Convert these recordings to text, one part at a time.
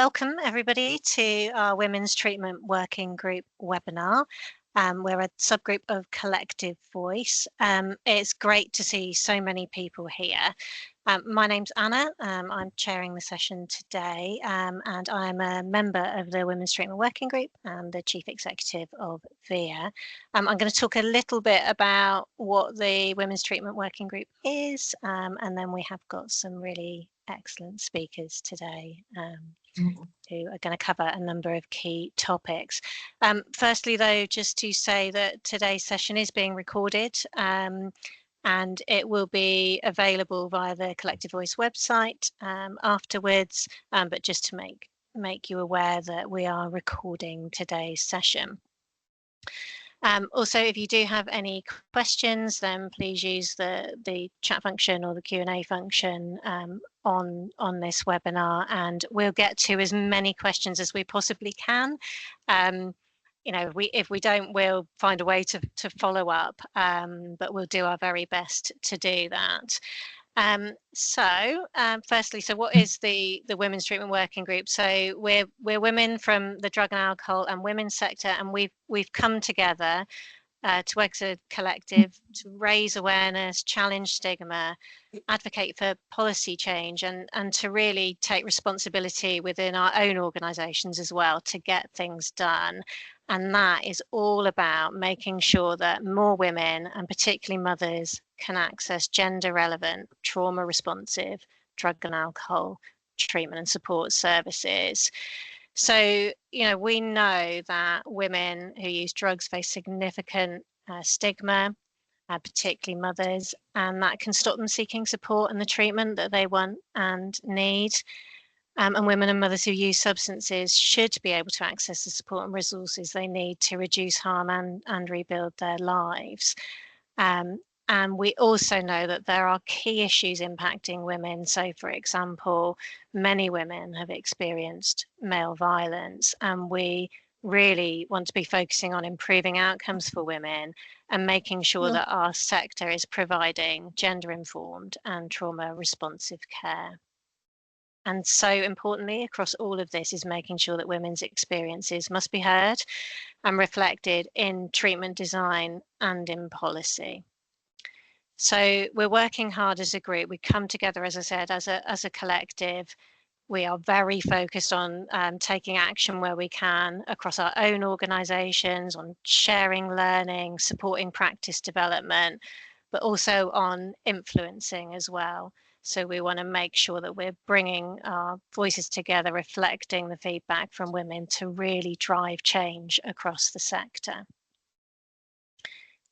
Welcome everybody to our Women's Treatment Working Group webinar. We're a subgroup of Collective Voice. It's great to see so many people here. My name's Anna. I'm chairing the session today, and I'm a member of the Women's Treatment Working Group and the Chief Executive of VIA. I'm going to talk a little bit about what the Women's Treatment Working Group is, and then we have got some really excellent speakers today who are going to cover a number of key topics. Firstly, though, just to say that today's session is being recorded and it will be available via the Collective Voice website afterwards, but just to make you aware that we are recording today's session. Also, if you do have any questions, then please use the chat function or the Q&A function on this webinar, and we'll get to as many questions as we possibly can. You know, if we don't, we'll find a way to follow up, but we'll do our very best to do that. Firstly, what is the Women's Treatment Working Group? So we're women from the drug and alcohol and women's sector, and we've come together to work as a collective to raise awareness, challenge stigma, advocate for policy change, and to really take responsibility within our own organisations as well to get things done. And that is all about making sure that more women, and particularly mothers, can access gender-relevant, trauma-responsive drug and alcohol treatment and support services. So, you know, we know that women who use drugs face significant stigma, particularly mothers, and that can stop them seeking support and the treatment that they want and need. And women and mothers who use substances should be able to access the support and resources they need to reduce harm and rebuild their lives. And we also know that there are key issues impacting women. So, for example, many women have experienced male violence, and we really want to be focusing on improving outcomes for women and making sure that our sector is providing gender-informed and trauma-responsive care. And so importantly, across all of this is making sure that women's experiences must be heard and reflected in treatment design and in policy. So we're working hard as a group. We come together, as I said, as a collective. We are very focused on taking action where we can across our own organisations, on sharing learning, supporting practice development, but also on influencing as well. So we want to make sure that we're bringing our voices together, reflecting the feedback from women to really drive change across the sector.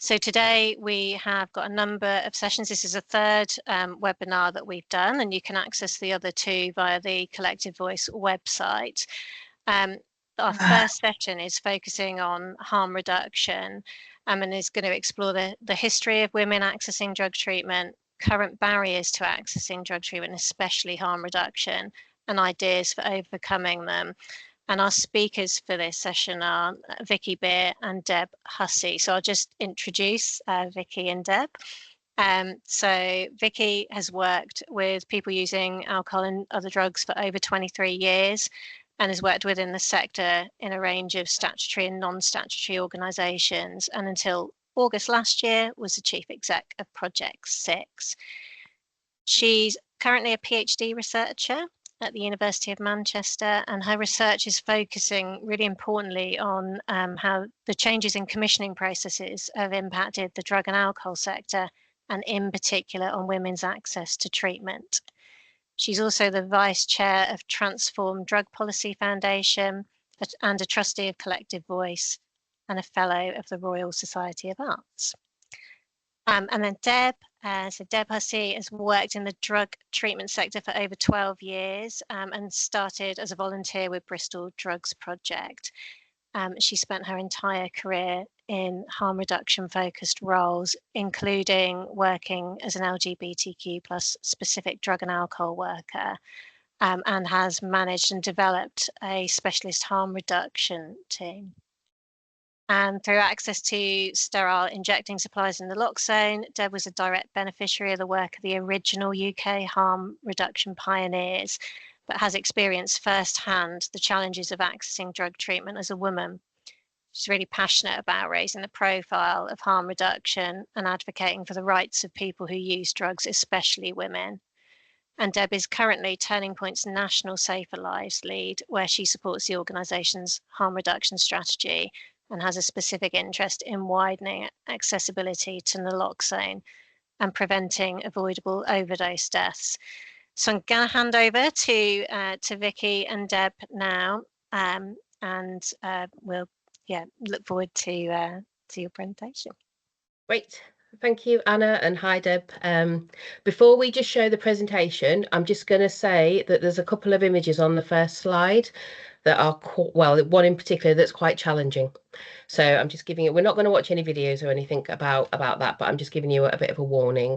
So today we have got a number of sessions. This is a third webinar that we've done, and you can access the other two via the Collective Voice website. Our first session is focusing on harm reduction and is going to explore the history of women accessing drug treatment, current barriers to accessing drug treatment, especially harm reduction, and ideas for overcoming them. And our speakers for this session are Vicky Beer and Deb Hussey. So I'll just introduce Vicky and Deb. So Vicky has worked with people using alcohol and other drugs for over 23 years and has worked within the sector in a range of statutory and non-statutory organisations, and until August last year was the Chief Exec of Project 6. She's currently a PhD researcher at the University of Manchester, and her research is focusing really importantly on how the changes in commissioning processes have impacted the drug and alcohol sector, and in particular on women's access to treatment. She's also the Vice Chair of Transform Drug Policy Foundation and a trustee of Collective Voice and a Fellow of the Royal Society of Arts. And then Deb, so Deb Hussey has worked in the drug treatment sector for over 12 years and started as a volunteer with Bristol Drugs Project. She spent her entire career in harm reduction focused roles, including working as an LGBTQ+ specific drug and alcohol worker, and has managed and developed a specialist harm reduction team. And through access to sterile injecting supplies in the lock zone, Deb was a direct beneficiary of the work of the original UK harm reduction pioneers, but has experienced firsthand the challenges of accessing drug treatment as a woman. She's really passionate about raising the profile of harm reduction and advocating for the rights of people who use drugs, especially women. And Deb is currently Turning Point's National Safer Lives lead, where she supports the organisation's harm reduction strategy and has a specific interest in widening accessibility to naloxone and preventing avoidable overdose deaths. So I'm going to hand over to Vicky and Deb now, and we'll look forward to your presentation. Great. Thank you, Anna, and hi, Deb. Before we just show the presentation, I'm just going to say that there's a couple of images on the first slide that are, well, one in particular that's quite challenging. So I'm just giving it, we're not going to watch any videos or anything about that, but I'm just giving you a bit of a warning.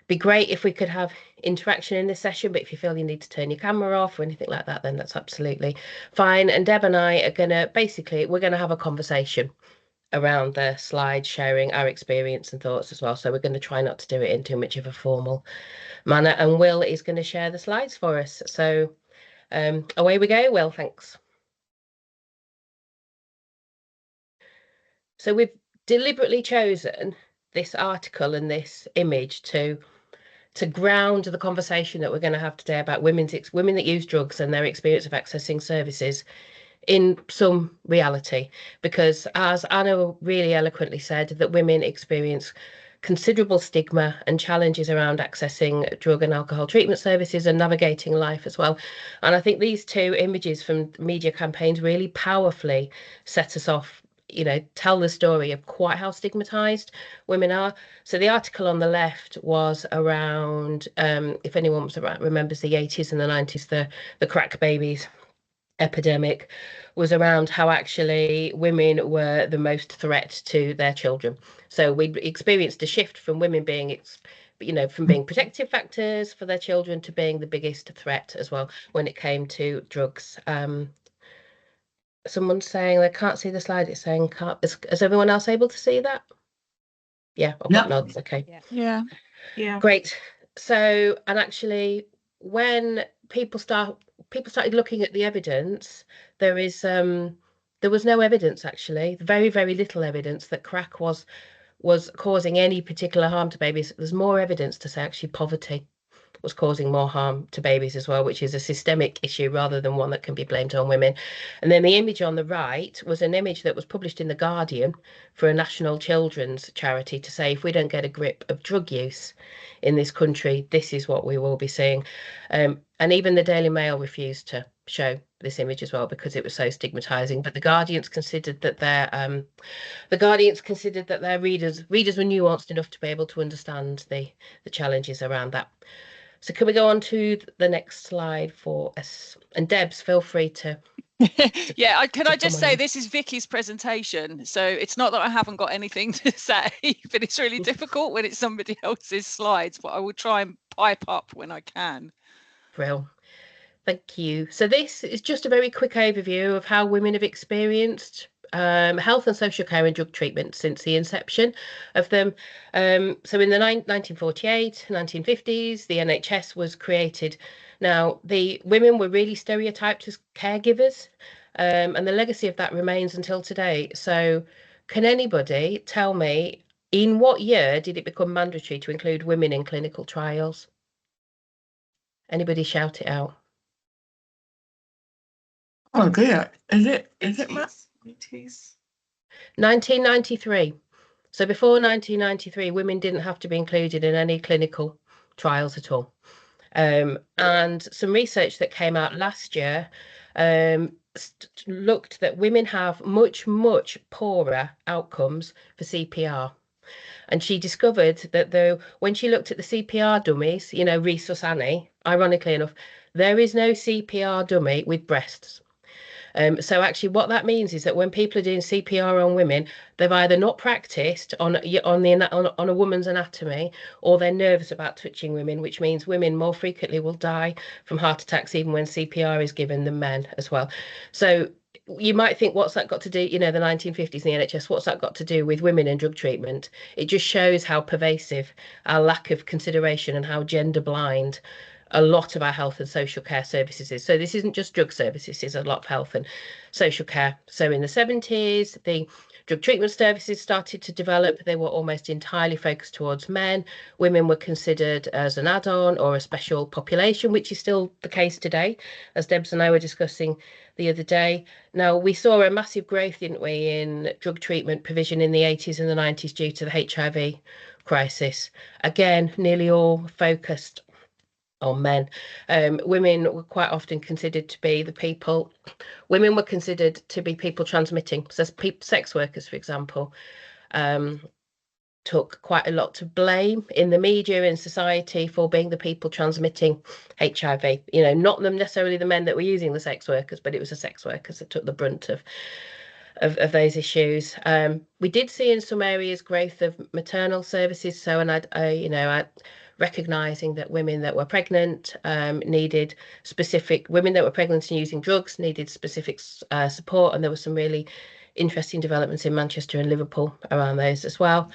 Be great if we could have interaction in this session, but if you feel you need to turn your camera off or anything like that, then that's absolutely fine. And Deb and I are going to, basically, we're going to have a conversation around the slide, sharing our experience and thoughts as well. So we're going to try not to do it in too much of a formal manner. And Will is going to share the slides for us. So away we go, Will, thanks. So we've deliberately chosen this article and this image to ground the conversation that we're going to have today about women that use drugs and their experience of accessing services in some reality, because as Anna really eloquently said, that women experience considerable stigma and challenges around accessing drug and alcohol treatment services and navigating life as well. And I think these two images from media campaigns really powerfully set us off, tell the story of quite how stigmatized women are. So the article on the left was around, if anyone remembers the 80s and the 90s, the crack babies epidemic was around how actually women were the most threat to their children. So we experienced a shift from women being, from being protective factors for their children to being the biggest threat as well when it came to drugs. Someone's saying they can't see the slide. It's saying is everyone else able to see that? Yeah, I've got nods. Okay. Yeah. Great. So, and actually, when people started looking at the evidence, there was no evidence, actually, very, very little evidence that crack was causing any particular harm to babies. There's more evidence to say actually poverty was causing more harm to babies as well, which is a systemic issue rather than one that can be blamed on women. And then the image on the right was an image that was published in The Guardian for a national children's charity to say, if we don't get a grip of drug use in this country, this is what we will be seeing. And even the Daily Mail refused to show this image as well because it was so stigmatizing. But the Guardians considered that their readers were nuanced enough to be able to understand the challenges around that. So can we go on to the next slide for us? And Debs, feel free to. Yeah, can I just say this is Vicky's presentation, so it's not that I haven't got anything to say, but it's really difficult when it's somebody else's slides, but I will try and pipe up when I can. Brill. Thank you. So this is just a very quick overview of how women have experienced health and social care and drug treatment since the inception of them. So in the 1948, 1950s, the NHS was created. Now, the women were really stereotyped as caregivers, and the legacy of that remains until today. So can anybody tell me, in what year did it become mandatory to include women in clinical trials? Anybody shout it out. Oh dear, is it Matt? 1993. So before 1993, women didn't have to be included in any clinical trials at all. And some research that came out last year looked that women have much, much poorer outcomes for CPR. And she discovered that when she looked at the CPR dummies, Rhesus Annie, ironically enough, there is no CPR dummy with breasts. So actually what that means is that when people are doing CPR on women, they've either not practiced on a woman's anatomy, or they're nervous about touching women, which means women more frequently will die from heart attacks even when CPR is given than men as well. So you might think, what's that got to do, the 1950s in the NHS, what's that got to do with women and drug treatment? It just shows how pervasive our lack of consideration and how gender blind a lot of our health and social care services is. So this isn't just drug services, this is a lot of health and social care. So in the 70s, the drug treatment services started to develop. They were almost entirely focused towards men. Women were considered as an add-on or a special population, which is still the case today, as Debs and I were discussing the other day. Now, we saw a massive growth, didn't we, in drug treatment provision in the 80s and the 90s due to the HIV crisis. Again, nearly all focused on men. Women were quite often considered to be the people, women were considered to be people transmitting. So sex workers, for example, took quite a lot to blame in the media and society for being the people transmitting HIV. You know, not them necessarily the men that were using the sex workers, but it was the sex workers that took the brunt of those issues. We did see in some areas growth of maternal services. So, and I recognizing that women that were pregnant needed specific, women that were pregnant and using drugs needed specific support. And there were some really interesting developments in Manchester and Liverpool around those as well.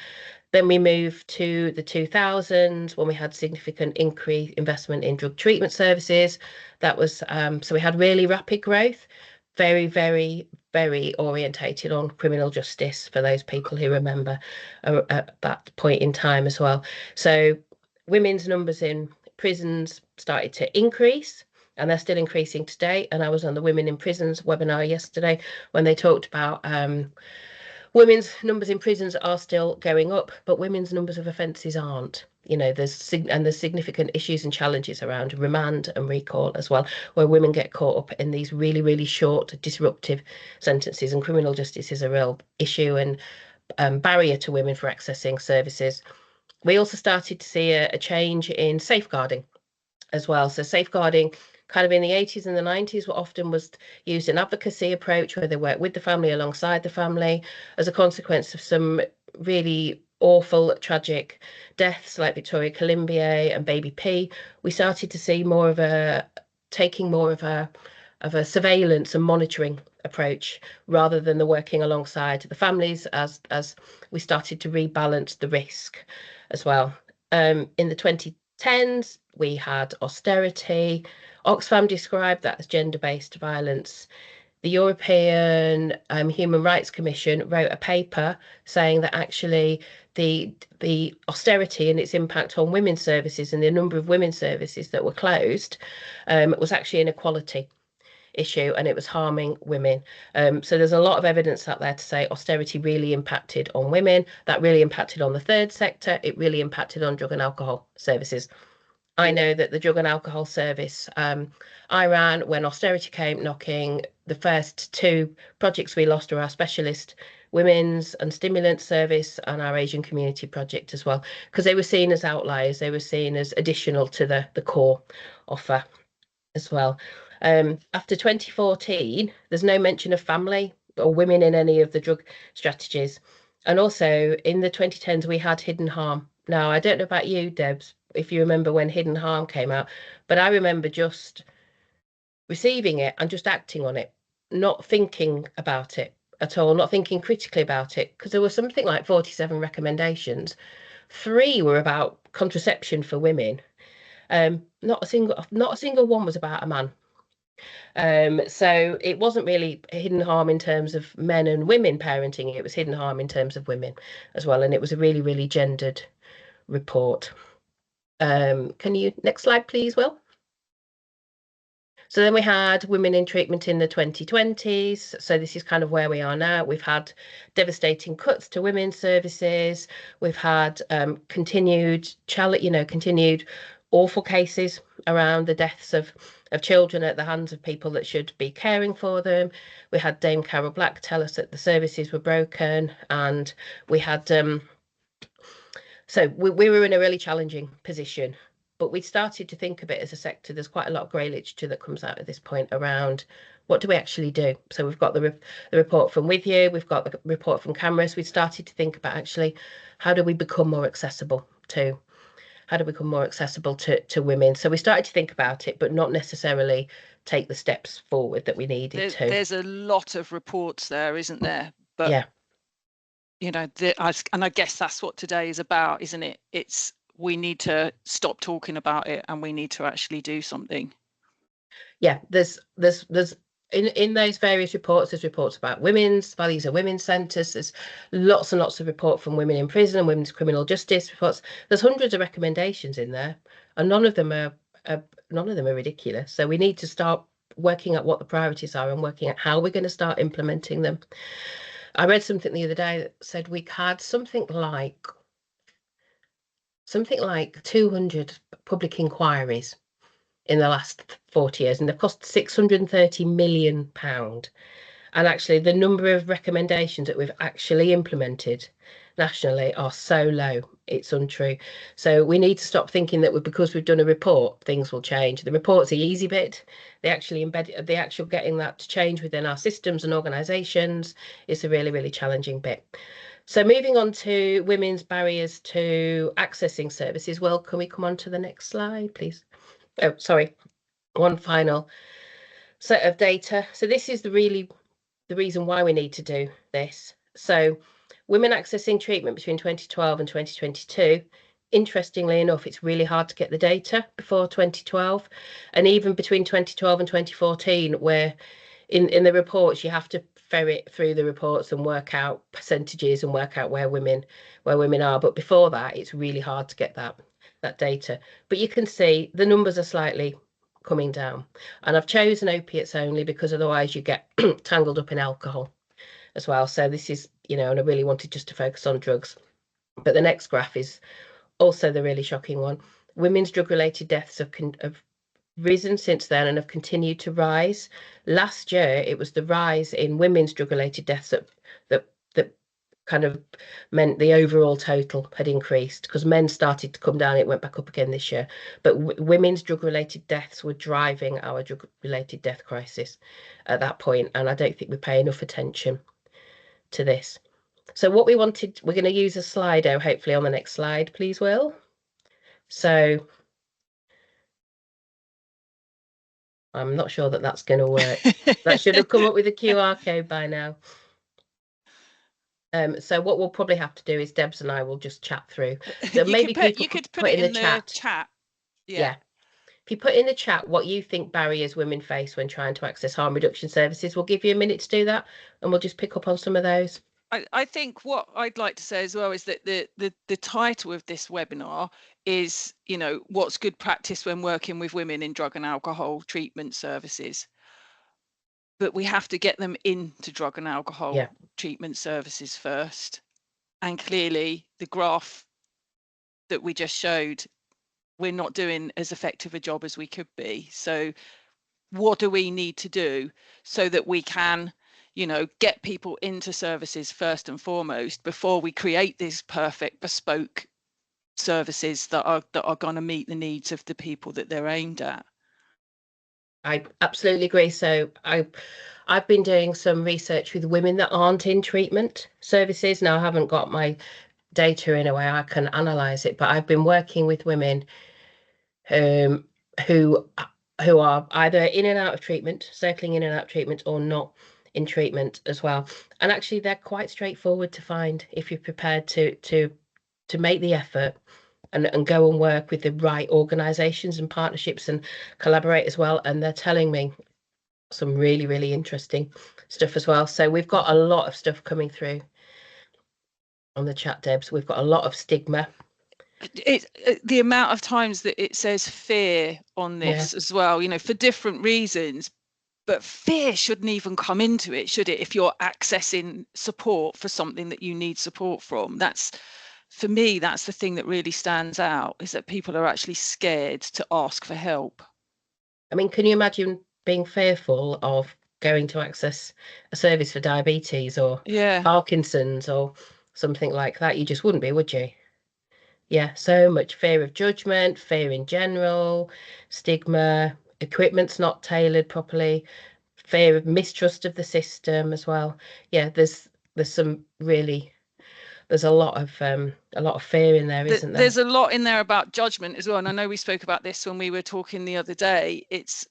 Then we moved to the 2000s when we had significant increase investment in drug treatment services. That was so we had really rapid growth, very, very, very orientated on criminal justice for those people who remember at that point in time as well. So women's numbers in prisons started to increase, and they're still increasing today. And I was on the Women in Prisons webinar yesterday when they talked about women's numbers in prisons are still going up, but women's numbers of offences aren't. You know, there's significant issues and challenges around remand and recall as well, where women get caught up in these really, really short, disruptive sentences, and criminal justice is a real issue and barrier to women for accessing services. We also started to see a change in safeguarding as well. So safeguarding kind of in the 80s and the 90s often was used an advocacy approach where they work with the family alongside the family as a consequence of some really awful, tragic deaths like Victoria Colombier and Baby P. We started to see more of a surveillance and monitoring approach rather than the working alongside the families as we started to rebalance the risk as well. In the 2010s, we had austerity. Oxfam described that as gender-based violence. The European Human Rights Commission wrote a paper saying that actually the austerity and its impact on women's services and the number of women's services that were closed was actually an equality issue, and it was harming women. So there's a lot of evidence out there to say austerity really impacted on women. That really impacted on the third sector. It really impacted on drug and alcohol services. I know that the drug and alcohol service I ran when austerity came knocking, the first two projects we lost were our specialist women's and stimulant service and our Asian community project as well, because they were seen as outliers. They were seen as additional to the core offer as well. After 2014, there's no mention of family or women in any of the drug strategies. And also in the 2010s, we had hidden harm. Now, I don't know about you, Debs, if you remember when hidden harm came out, but I remember just receiving it and just acting on it, not thinking about it at all, not thinking critically about it, because there was something like 47 recommendations. 3 were about contraception for women. Not a single one was about a man. So it wasn't really hidden harm in terms of men and women parenting. It was hidden harm in terms of women as well. And it was a really, really gendered report. Can you, next slide, please, Will? So then we had women in treatment in the 2020s. So this is kind of where we are now. We've had devastating cuts to women's services. We've had continued awful cases around the deaths of children at the hands of people that should be caring for them. We had Dame Carol Black tell us that the services were broken, and we had so we were in a really challenging position. But we started to think of it as a sector. There's quite a lot of grey literature that comes out at this point around what do we actually do. So we've got the report from With You, we've got the report from Cameras. We started to think about actually how do we become more accessible to women. So we started to think about it, but not necessarily take the steps forward that we needed to. There's a lot of reports there, isn't there? But yeah, you know, and I guess that's what today is about, isn't it? It's we need to stop talking about it and we need to actually do something. Yeah, there's in those various reports, there's reports about women's values of women's centres. There's lots and lots of report from women in prison and women's criminal justice reports. There's hundreds of recommendations in there, and none of them are ridiculous. So we need to start working out what the priorities are and working out how we're going to start implementing them. I read something the other day that said we had something like 200 public inquiries in the last 40 years, and they've cost £630 million. And actually, the number of recommendations that we've actually implemented nationally are so low, it's untrue. So we need to stop thinking that because we've done a report, things will change. The report's the easy bit. The actual getting that to change within our systems and organisations is a really, really challenging bit. So moving on to women's barriers to accessing services. Well, can we come on to the next slide, please? Oh, sorry. One final set of data. So this is the reason why we need to do this. So women accessing treatment between 2012 and 2022, interestingly enough, it's really hard to get the data before 2012. And even between 2012 and 2014, where in the reports, you have to ferret through the reports and work out percentages and work out where women are. But before that, it's really hard to get that data. But you can see the numbers are slightly coming down, and I've chosen opiates only because otherwise you get tangled up in alcohol as well. So this is, and I really wanted just to focus on drugs. But the next graph is also the really shocking one. Women's drug-related deaths have risen since then and have continued to rise. Last year, it was the rise in women's drug-related deaths that kind of meant the overall total had increased, because men started to come down. It went back up again this year. But women's drug-related deaths were driving our drug-related death crisis at that point, and I don't think we pay enough attention to this. So what we're going to use a Slido, hopefully on the next slide, please, Will. So I'm not sure that that's going to work. That should have come up with a QR code by now. So what we'll probably have to do is Debs and I will just chat through. So maybe you could put it in the chat. Yeah. If you put in the chat what you think barriers women face when trying to access harm reduction services, we'll give you a minute to do that, and we'll just pick up on some of those. I think what I'd like to say as well is that the title of this webinar is, what's good practice when working with women in drug and alcohol treatment services. But we have to get them into drug and alcohol treatment services first. And clearly the graph that we just showed, we're not doing as effective a job as we could be. So what do we need to do so that we can, get people into services first and foremost before we create these perfect bespoke services that are going to meet the needs of the people that they're aimed at? I absolutely agree. So I've been doing some research with women that aren't in treatment services. Now, I haven't got my data in a way I can analyse it, but I've been working with women who are either in and out of treatment, circling in and out of treatment, or not in treatment as well. And actually, they're quite straightforward to find if you're prepared to make the effort and go and work with the right organisations and partnerships and collaborate as well. And they're telling me some really, really interesting stuff as well. So we've got a lot of stuff coming through on the chat, Debs. We've got a lot of stigma. It's the amount of times that it says fear on this as well, for different reasons. But fear shouldn't even come into it, should it? If you're accessing support for something that you need support from, for me, that's the thing that really stands out, is that people are actually scared to ask for help. I mean, can you imagine being fearful of going to access a service for diabetes or Parkinson's or something like that? You just wouldn't be, would you? Yeah, so much fear of judgment, fear in general, stigma, equipment's not tailored properly, fear of mistrust of the system as well. Yeah, there's some really, there's a lot of fear in there, isn't there? There's a lot in there about judgment as well. And I know we spoke about this when we were talking the other day. It's,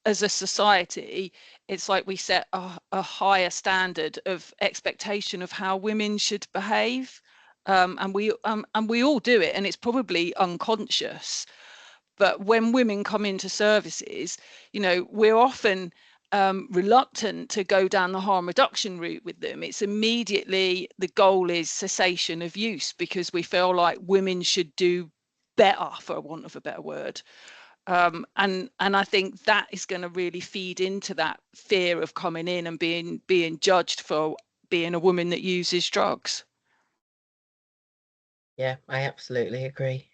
as a society, it's like we set a higher standard of expectation of how women should behave. and we all do it, and it's probably unconscious. But when women come into services, you know, we're often reluctant to go down the harm reduction route with them. It's immediately the goal is cessation of use, because we feel like women should do better, for want of a better word. And I think that is going to really feed into that fear of coming in and being judged for being a woman that uses drugs. Yeah, I absolutely agree.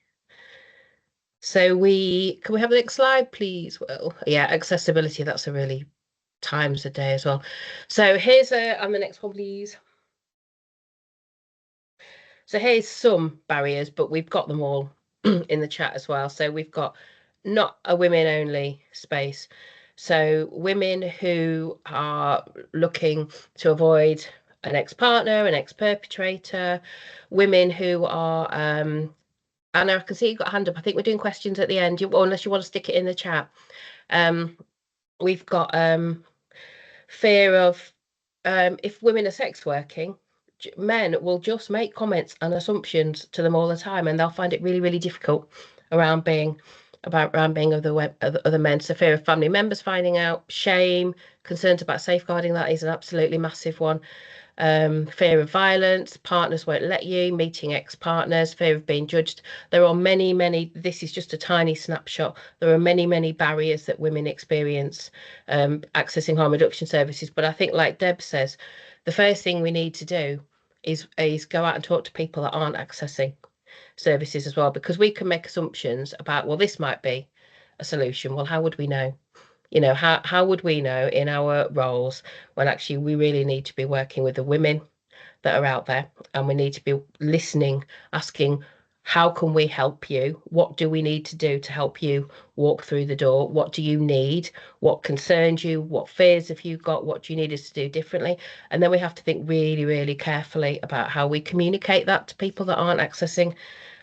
So can we have the next slide, please? Well, yeah, accessibility, that's a really times a day as well. So here's on the next one, please. So here's some barriers, but we've got them all in the chat as well. So we've got not a women only space. So women who are looking to avoid an ex-partner, an ex-perpetrator, women who are Anna, I can see you've got a hand up. I think we're doing questions at the end, unless you want to stick it in the chat. We've got fear of if women are sex working, men will just make comments and assumptions to them all the time, and they'll find it really, really difficult around being other men. So fear of family members finding out, shame, concerns about safeguarding, that is an absolutely massive one. Fear of violence, partners won't let you, meeting ex-partners, fear of being judged. There are many, this is just a tiny snapshot. There are many barriers that women experience accessing harm reduction services. But I think, like Deb says, the first thing we need to do is go out and talk to people that aren't accessing services as well, because we can make assumptions about, well, this might be a solution. Well, how would we know? You know, how would we know in our roles when actually we really need to be working with the women that are out there, and we need to be listening, asking, how can we help you? What do we need to do to help you walk through the door? What do you need? What concerns you? What fears have you got? What do you need us to do differently? And then we have to think really carefully about how we communicate that to people that aren't accessing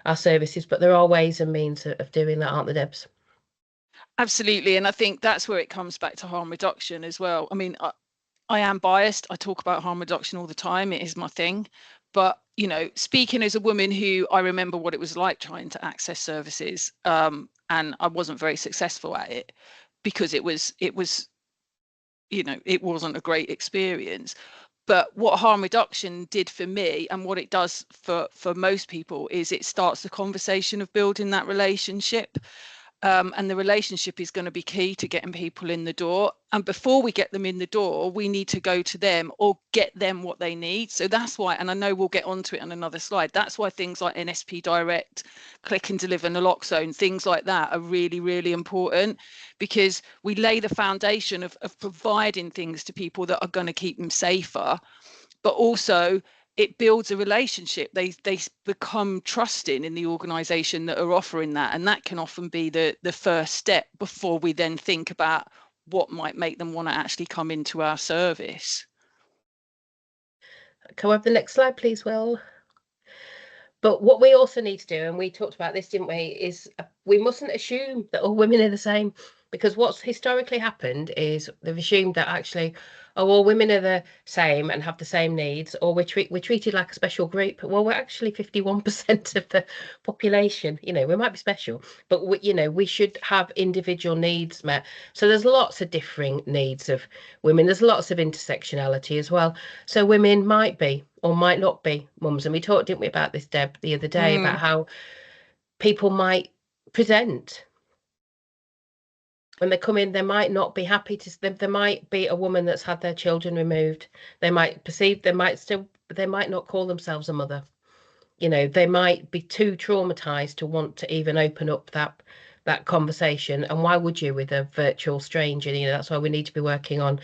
our services. But there are ways and means of doing that, aren't there, Debs? Absolutely. And I think that's where it comes back to harm reduction as well. I mean, I am biased. I talk about harm reduction all the time. It is my thing. But, you know, speaking as a woman who I remember what it was like trying to access services, and I wasn't very successful at it because it was, you know, it wasn't a great experience. But what harm reduction did for me, and what it does for most people, is it starts the conversation of building that relationship. And the relationship is going to be key to getting people in the door. And before we get them in the door, we need to go to them or get them what they need. So that's why, and I know we'll get onto it on another slide, that's why things like NSP Direct, Click and Deliver, Naloxone, things like that are really important, because we lay the foundation of providing things to people that are going to keep them safer, but also it builds a relationship. They become trusting in the organisation that are offering that, and that can often be the first step before we then think about what might make them want to actually come into our service. Can we have the next slide, please, Will? But what we also need to do, and we talked about this, didn't we, is we mustn't assume that all women are the same, because what's historically happened is they've assumed that actually, oh, all women are the same and have the same needs, or we're treated like a special group. Well, we're actually 51% of the population. You know, we might be special, but you know, we should have individual needs met. So there's lots of differing needs of women. There's lots of intersectionality as well. So women might be or might not be mums. And we talked, didn't we, about this, Deb, the other day, about how people might present when they come in. They might not be happy to, there might be a woman that's had their children removed. They might perceive, they might not call themselves a mother. You know, they might be too traumatized to want to even open up that conversation. And why would you with a virtual stranger? You know, that's why we need to be working on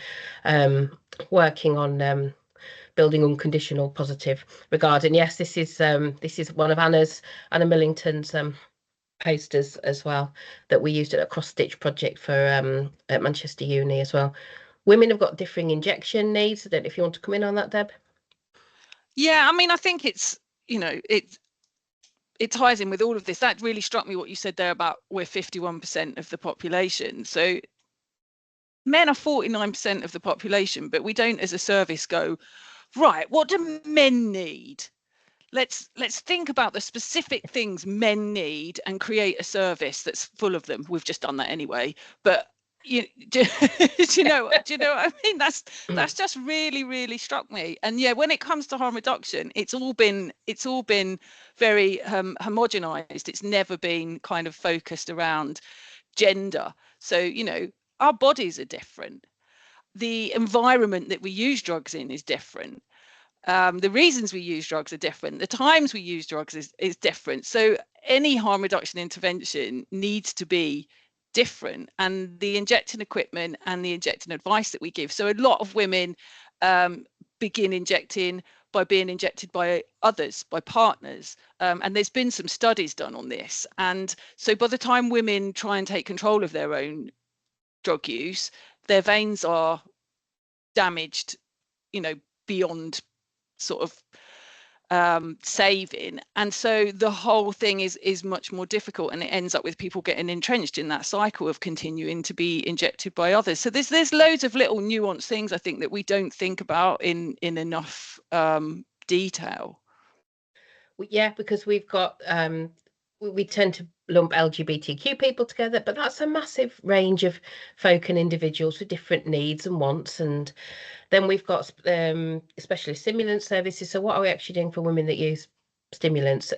building unconditional positive regard. And yes, this is one of Anna Millington's posters as well, that we used at a cross stitch project for at Manchester Uni as well. Women have got differing injection needs. I don't know if you want to come in on that, Deb. Yeah, I mean, I think it's, you know, it ties in with all of this. That really struck me what you said there about we're 51% of the population. So men are 49% of the population, but we don't as a service go, right, what do men need? let's think about the specific things men need and create a service that's full of them. We've just done that anyway, but do you know what I mean? That's just really struck me. And yeah, when it comes to harm reduction, it's all been very homogenized. It's never been kind of focused around gender. So, you know, our bodies are different. The environment that we use drugs in is different. The reasons we use drugs are different. The times we use drugs is different. So any harm reduction intervention needs to be different, and the injecting equipment and the injecting advice that we give. So a lot of women begin injecting by being injected by others, by partners. And there's been some studies done on this. And so by the time women try and take control of their own drug use, their veins are damaged, you know, beyond sort of saving, and so the whole thing is much more difficult, and it ends up with people getting entrenched in that cycle of continuing to be injected by others. So there's loads of little nuanced things, I think, that we don't think about in enough detail. Yeah, because we've got we tend to lump LGBTQ people together, but that's a massive range of folk and individuals with different needs and wants. And then we've got especially stimulant services. So what are we actually doing for women that use stimulants?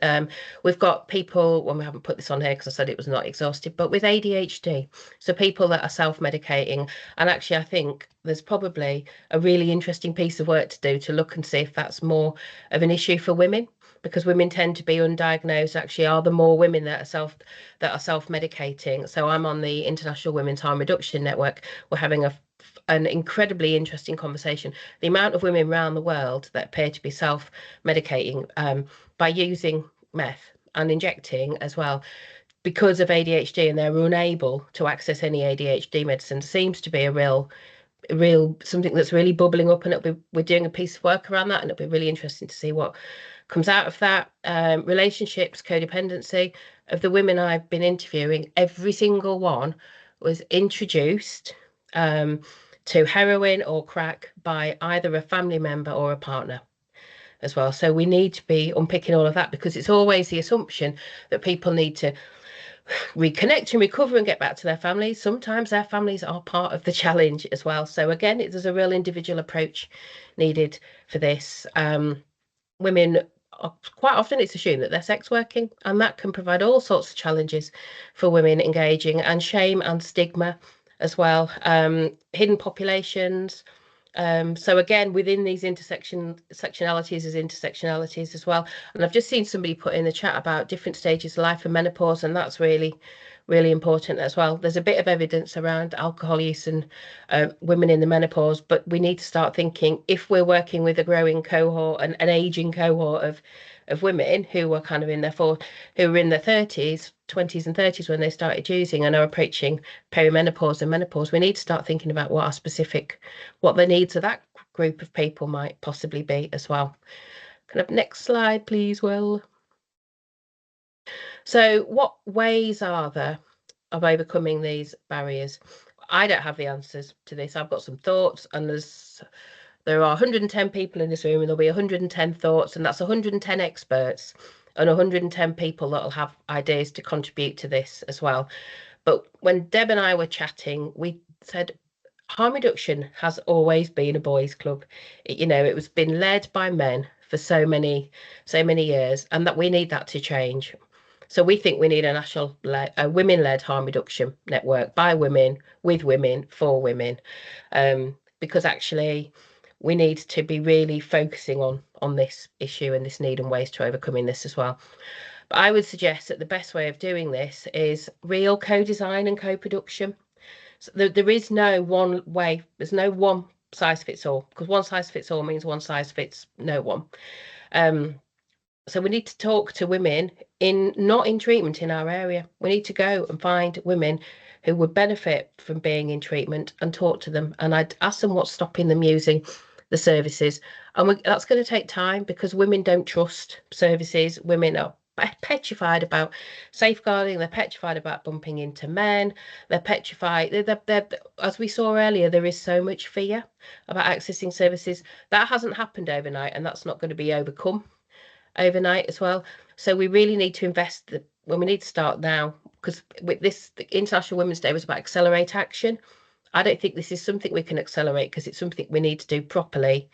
We've got people, well, we haven't put this on here because I said it was not exhaustive, but with ADHD. So people that are self-medicating. And actually, I think there's probably a really interesting piece of work to do to look and see if that's more of an issue for women, because women tend to be undiagnosed. Actually, are there more women that are self-medicating? So I'm on the International Women's Harm Reduction Network. We're having an incredibly interesting conversation. The amount of women around the world that appear to be self-medicating by using meth and injecting as well because of ADHD, and they're unable to access any ADHD medicine, seems to be a real something that's really bubbling up, and we're doing a piece of work around that, and it'll be really interesting to see what comes out of that. Relationships, codependency. Of the women I've been interviewing, every single one was introduced to heroin or crack by either a family member or a partner as well. So we need to be unpicking all of that, because it's always the assumption that people need to reconnect and recover and get back to their families. Sometimes their families are part of the challenge as well. So again, there's a real individual approach needed for this. Women are, quite often it's assumed that they're sex working, and that can provide all sorts of challenges for women engaging, and shame and stigma as well. Hidden populations. So again, within these sectionalities, there's intersectionalities as well. And I've just seen somebody put in the chat about different stages of life and menopause, and that's really important as well. There's a bit of evidence around alcohol use and women in the menopause, but we need to start thinking, if we're working with a growing cohort, an aging cohort of women who were kind of in their 30s, 20s and 30s when they started using and are approaching perimenopause and menopause, we need to start thinking about what the needs of that group of people might possibly be as well. Kind of next slide, please, Will. So what ways are there of overcoming these barriers? I don't have the answers to this. I've got some thoughts, and there are 110 people in this room, and there'll be 110 thoughts, and that's 110 experts and 110 people that'll have ideas to contribute to this as well. But when Deb and I were chatting, we said harm reduction has always been a boys' club. It was been led by men for so many years, and that we need that to change. So we think we need a national women-led harm reduction network, by women, with women, for women, because actually we need to be really focusing on this issue and this need and ways to overcoming this as well. But I would suggest that the best way of doing this is real co-design and co-production. So there is no one way. There's no one size fits all, because one size fits all means one size fits no one. So we need to talk to women not in treatment in our area. We need to go and find women who would benefit from being in treatment and talk to them. And I'd ask them what's stopping them using the services. And that's going to take time, because women don't trust services. Women are petrified about safeguarding. They're petrified about bumping into men. They're petrified. They're, as we saw earlier, there is so much fear about accessing services. That hasn't happened overnight, and that's not going to be overcome overnight as well. So we really need to invest when we need to start now, because with this, the International Women's Day was about accelerate action. I don't think this is something we can accelerate because it's something we need to do properly,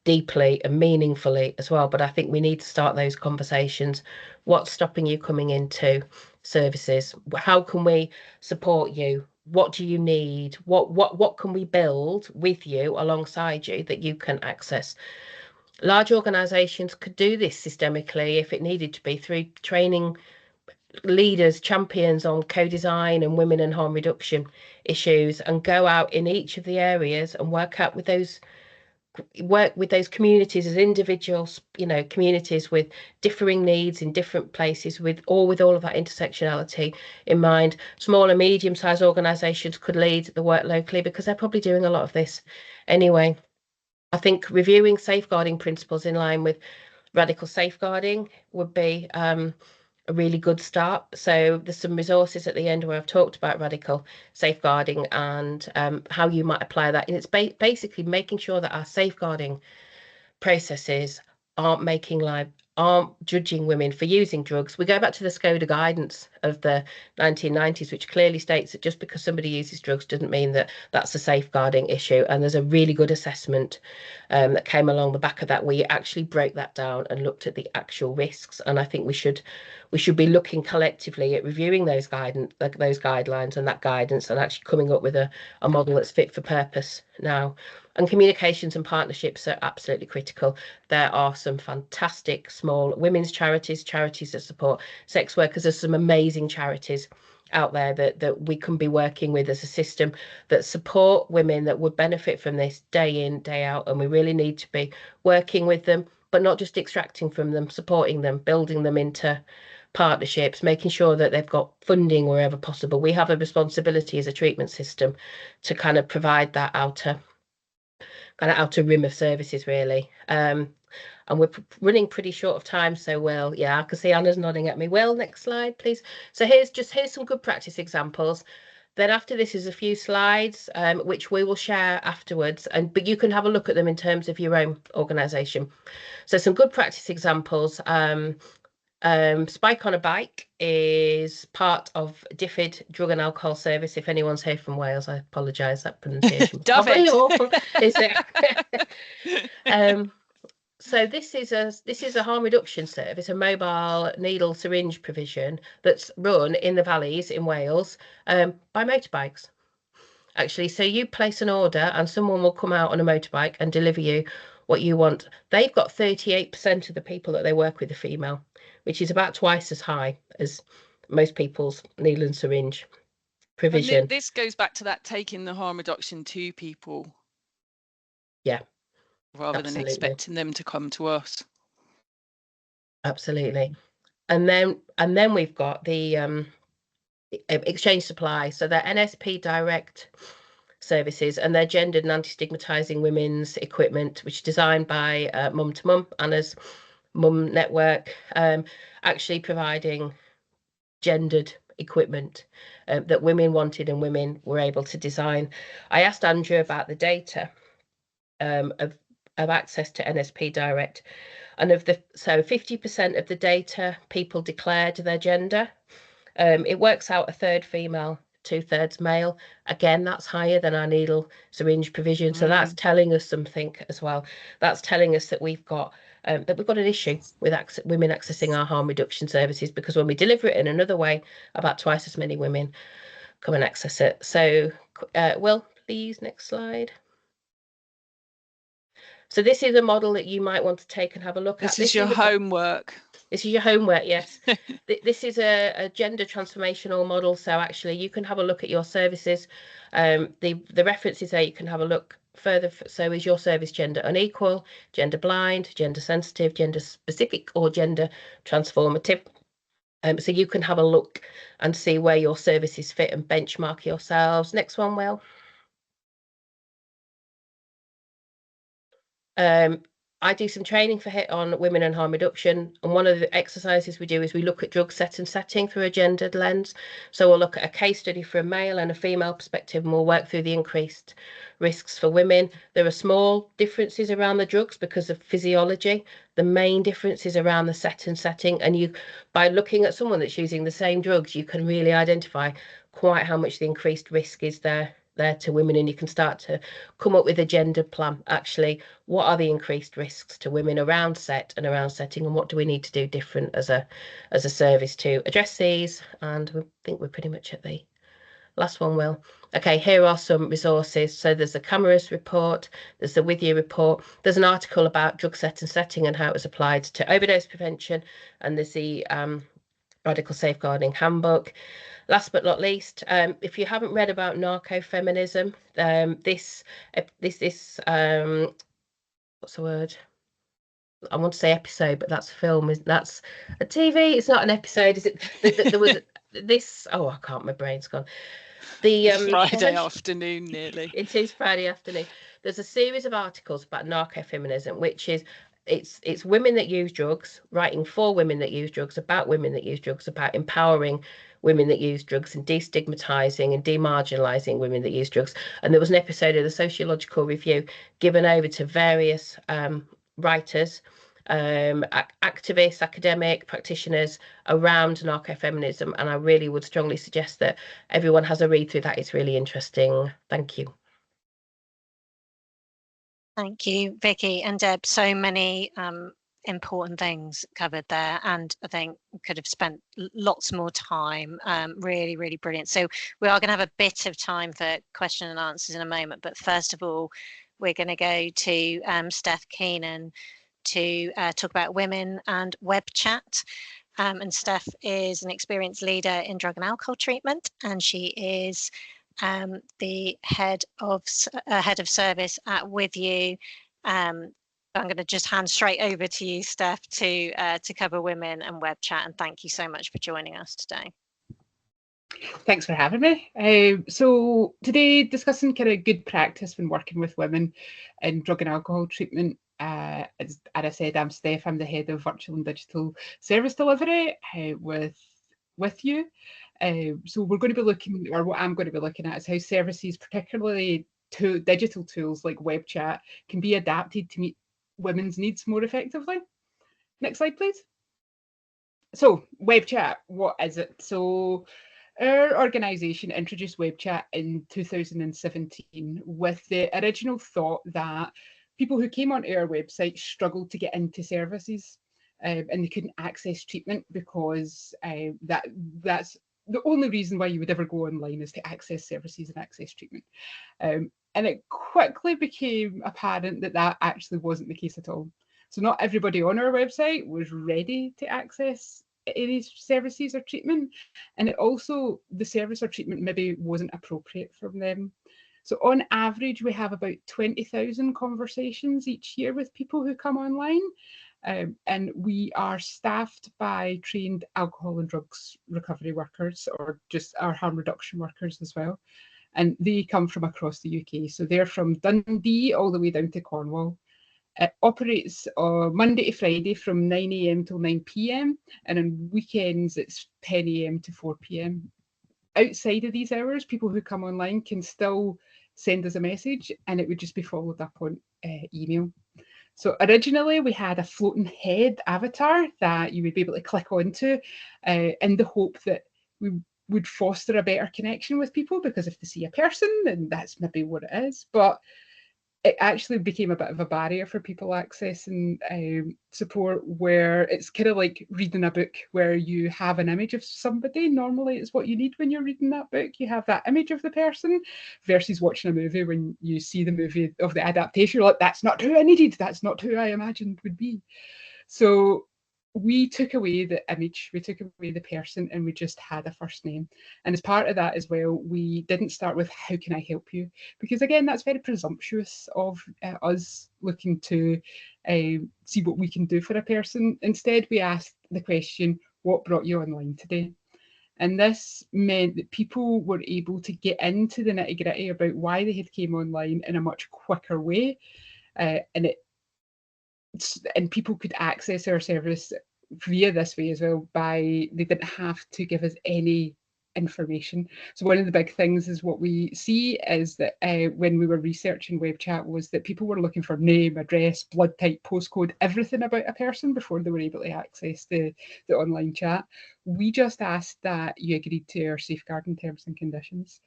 deeply and meaningfully as well. But I think we need to start those conversations. What's stopping you coming into services? How can we support you? What do you need? What can we build with you, alongside you, that you can access? Large organisations could do this systemically if it needed to be, through training leaders, champions on co-design and women and harm reduction issues, and go out in each of the areas and work with those communities as individuals, communities with differing needs in different places, with all of that intersectionality in mind. Small and medium-sized organisations could lead the work locally because they're probably doing a lot of this anyway. I think reviewing safeguarding principles in line with radical safeguarding would be a really good start. So there's some resources at the end where I've talked about radical safeguarding and how you might apply that. And it's basically making sure that our safeguarding processes aren't judging women for using drugs. We go back to the SCODA guidance of the 1990s, which clearly states that just because somebody uses drugs doesn't mean that that's a safeguarding issue. And there's a really good assessment that came along the back of that, where you actually broke that down and looked at the actual risks. And I think we should be looking collectively at reviewing those guidelines and that guidance, and actually coming up with a model that's fit for purpose now. And communications and partnerships are absolutely critical. There are some fantastic small women's charities that support sex workers. There's some amazing charities out there that we can be working with as a system that support women that would benefit from this day in, day out. And we really need to be working with them, but not just extracting from them, supporting them, building them into partnerships, making sure that they've got funding wherever possible. We have a responsibility as a treatment system to kind of provide that outer rim of services, really. And we're running pretty short of time, so yeah, I can see Anna's nodding at me. Next slide, please. So here's some good practice examples. Then after this is a few slides, which we will share afterwards, but you can have a look at them in terms of your own organisation. So some good practice examples. Spike on a Bike is part of DFID Drug and Alcohol Service. If anyone's here from Wales, I apologise, that pronunciation was probably awful, is it? So this is a harm reduction service, a mobile needle syringe provision that's run in the valleys in Wales by motorbikes, actually. So you place an order and someone will come out on a motorbike and deliver you what you want. They've got 38% of the people that they work with are female, which is about twice as high as most people's needle and syringe provision. And this goes back to that, taking the harm reduction to people. Yeah. Rather than expecting them to come to us. Absolutely. And then we've got the exchange supply. So they're NSP direct services, and they're gendered and anti-stigmatizing women's equipment, which is designed by Mum to Mum, Anna's mum network, actually providing gendered equipment that women wanted and women were able to design. I asked Andrew about the data of access to NSP direct, and so 50% of the data people declared their gender. It works out a third female, 2/3 male. Again, that's higher than our needle syringe provision. So that's telling us something as well. That's telling us that we've got an issue with women accessing our harm reduction services, because when we deliver it in another way, about twice as many women come and access it. So, Will, please, next slide. So this is a model that you might want to take and have a look at. This is your homework. This is your homework, yes. This is a gender transformational model. So actually you can have a look at your services. The references there, you can have a look further. So is your service gender unequal, gender blind, gender sensitive, gender specific, or gender transformative? So you can have a look and see where your services fit and benchmark yourselves. Next one, Will. I do some training for on women and harm reduction, and one of the exercises we do is we look at drug set and setting through a gendered lens. So we'll look at a case study for a male and a female perspective, and we'll work through the increased risks for women. There are small differences around the drugs because of physiology. The main difference is around the set and setting, and you, by looking at someone that's using the same drugs, you can really identify quite how much the increased risk is there to women, and you can start to come up with a gendered plan. Actually, what are the increased risks to women around set and around setting, and what do we need to do different as a service to address these? And we think we're pretty much at the last one, Will. Okay, here are some resources. So there's the Cameras report, there's the With You report, there's an article about drug set and setting and how it was applied to overdose prevention, and there's the Radical Safeguarding Handbook. Last but not least, if you haven't read about narco-feminism, this what's the word? I want to say episode, but that's a film. That's a TV? It's not an episode, is it? There was this. Oh, I can't. My brain's gone. It's Friday afternoon, nearly. It is Friday afternoon. There's a series of articles about narco-feminism, which is it's women that use drugs, writing for women that use drugs, about women that use drugs, about empowering women that use drugs and destigmatizing and demarginalizing women that use drugs. And there was an episode of the Sociological Review given over to various writers, activists, academic practitioners around narco-feminism, and I really would strongly suggest that everyone has a read through that. It's really interesting. Thank you. Thank you, Vicky and Deb. So many important things covered there, and I think we could have spent lots more time. Really, really brilliant. So we are going to have a bit of time for question and answers in a moment, but first of all, we're going to go to Steph Keenan to talk about women and web chat. And Steph is an experienced leader in drug and alcohol treatment, and she is the head of service at With You. I'm going to just hand straight over to you, Steph, to cover women and web chat. And thank you so much for joining us today. Thanks for having me. So today, discussing kind of good practice when working with women in drug and alcohol treatment. As I said, I'm Steph. I'm the head of virtual and digital service delivery with You. So we're going to be looking, or what I'm going to be looking at, is how services, particularly to digital tools like web chat, can be adapted to meet women's needs more effectively. Next slide, please. So web chat, what is it? So our organisation introduced web chat in 2017 with the original thought that people who came onto our website struggled to get into services, and they couldn't access treatment because that's the only reason why you would ever go online is to access services and access treatment. And it quickly became apparent that that actually wasn't the case at all. So not everybody on our website was ready to access any services or treatment, and it also, the service or treatment maybe wasn't appropriate for them. So on average, we have about 20,000 conversations each year with people who come online. And we are staffed by trained alcohol and drugs recovery workers, or just our harm reduction workers as well. And they come from across the UK. So they're from Dundee all the way down to Cornwall. It operates Monday to Friday from 9 AM till 9 PM. And on weekends, it's 10 AM to 4 PM. Outside of these hours, people who come online can still send us a message, and it would just be followed up on email. So originally we had a floating head avatar that you would be able to click onto in the hope that we would foster a better connection with people, because if they see a person, then that's maybe what it is. But it actually became a bit of a barrier for people accessing support, where it's kind of like reading a book where you have an image of somebody. Normally it's what you need when you're reading that book. You have that image of the person, versus watching a movie. When you see the movie of the adaptation, you're like, that's not who I needed. That's not who I imagined would be. So we took away the image, we took away the person, and we just had a first name. And as part of that as well, we didn't start with how can I help you, because again, that's very presumptuous of us looking to see what we can do for a person. Instead, we asked the question, what brought you online today? And this meant that people were able to get into the nitty-gritty about why they had came online in a much quicker way. And it and people could access our service via this way as well. They didn't have to give us any information. So one of the big things is what we see is that when we were researching web chat was that people were looking for name, address, blood type, postcode, everything about a person before they were able to access the online chat. We just asked that you agreed to our safeguarding terms and conditions.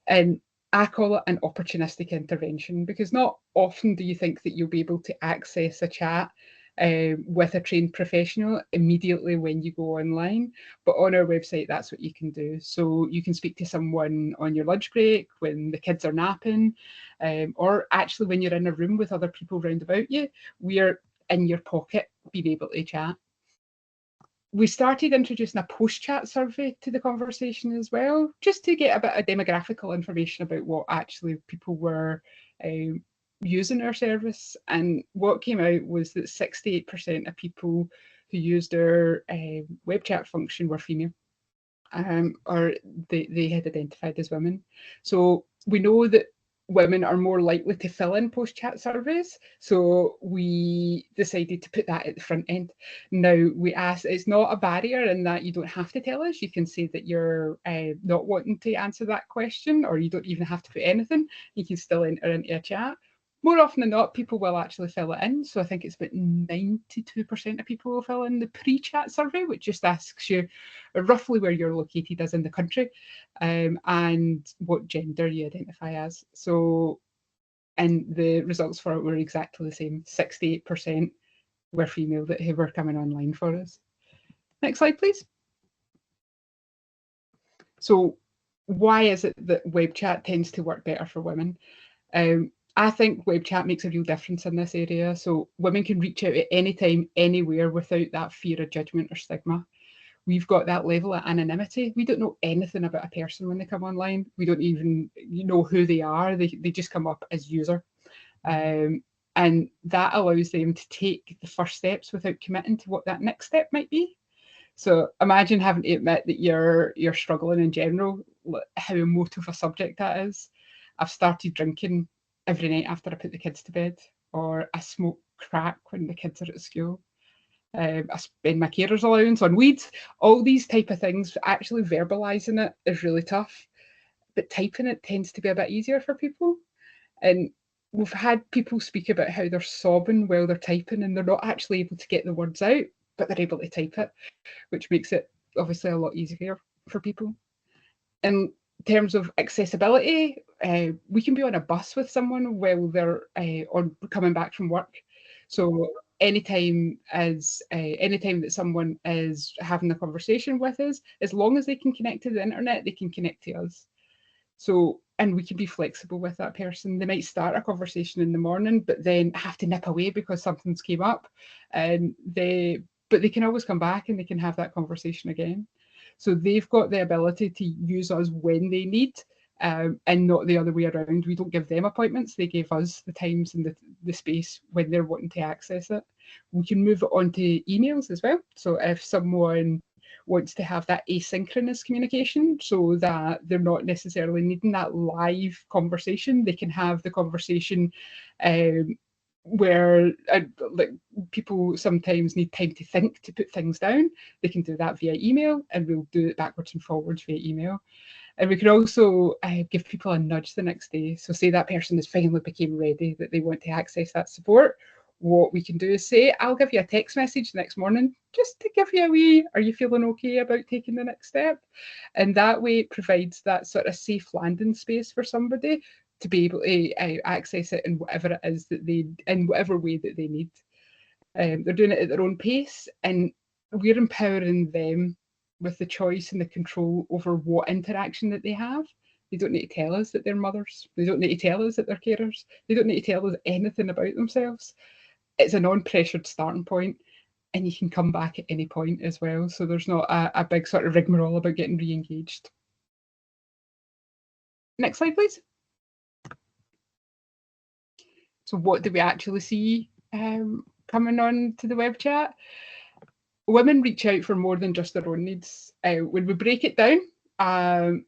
And I call it an opportunistic intervention, because not often do you think that you'll be able to access a chat with a trained professional immediately when you go online. But on our website, that's what you can do. So you can speak to someone on your lunch break, when the kids are napping, or actually when you're in a room with other people round about you. We're in your pocket being able to chat. We started introducing a post-chat survey to the conversation as well, just to get a bit of demographical information about what actually people were using our service. And what came out was that 68% of people who used our web chat function were female, or they had identified as women. So we know that women are more likely to fill in post-chat surveys, so we decided to put that at the front end. Now, we asked, it's not a barrier in that you don't have to tell us. You can say that you're not wanting to answer that question, or you don't even have to put anything. You can still enter into a chat. More often than not, people will actually fill it in. So I think it's about 92% of people will fill in the pre-chat survey, which just asks you roughly where you're located as in the country, and what gender you identify as. So, and the results for it were exactly the same. 68% were female that were coming online for us. Next slide, please. So why is it that web chat tends to work better for women? I think web chat makes a real difference in this area. So women can reach out at any time, anywhere, without that fear of judgment or stigma. We've got that level of anonymity. We don't know anything about a person when they come online. We don't even know who they are. They just come up as user. And that allows them to take the first steps without committing to what that next step might be. So imagine having to admit that you're struggling in general, how emotive a subject that is. I've started drinking every night after I put the kids to bed, or I smoke crack when the kids are at school. I spend my carer's allowance on weed. All these type of things, actually verbalising it is really tough, but typing it tends to be a bit easier for people. And we've had people speak about how they're sobbing while they're typing and they're not actually able to get the words out, but they're able to type it, which makes it obviously a lot easier for people. In terms of accessibility, we can be on a bus with someone while they're coming back from work. So anytime that someone is having a conversation with us, as long as they can connect to the internet, they can connect to us. So, and we can be flexible with that person. They might start a conversation in the morning, but then have to nip away because something's came up, and but they can always come back and they can have that conversation again. So they've got the ability to use us when they need, and not the other way around. We don't give them appointments, they give us the times and the space when they're wanting to access it. We can move it on to emails as well. So if someone wants to have that asynchronous communication, so that they're not necessarily needing that live conversation, they can have the conversation where like people sometimes need time to think, to put things down. They can do that via email, and we'll do it backwards and forwards via email. And we can also give people a nudge the next day. So say that person has finally became ready, that they want to access that support. What we can do is say, I'll give you a text message the next morning, just to give you a wee, are you feeling okay about taking the next step? And that way it provides that sort of safe landing space for somebody to be able to access it in whatever it is that in whatever way that they need. They're doing it at their own pace, and we're empowering them with the choice and the control over what interaction that they have. They don't need to tell us that they're mothers. They don't need to tell us that they're carers. They don't need to tell us anything about themselves. It's a non-pressured starting point, and you can come back at any point as well. So there's not a big sort of rigmarole about getting re-engaged. Next slide, please. So what do we actually see coming on to the web chat? Women reach out for more than just their own needs. When we break it down,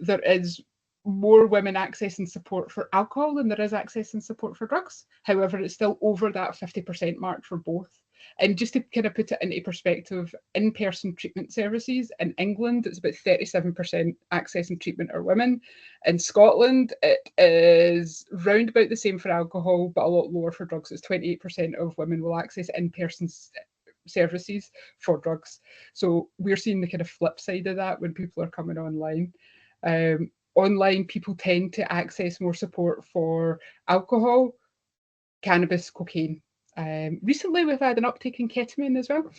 there is more women accessing support for alcohol than there is accessing support for drugs. However, it's still over that 50% mark for both. And just to kind of put it into perspective, in-person treatment services in England, it's about 37% accessing treatment are women. In Scotland, it is round about the same for alcohol, but a lot lower for drugs. It's 28% of women will access in-person services for drugs. So we're seeing the kind of flip side of that when people are coming online. Online, people tend to access more support for alcohol, cannabis, cocaine. Recently, we've had an uptake in ketamine as well.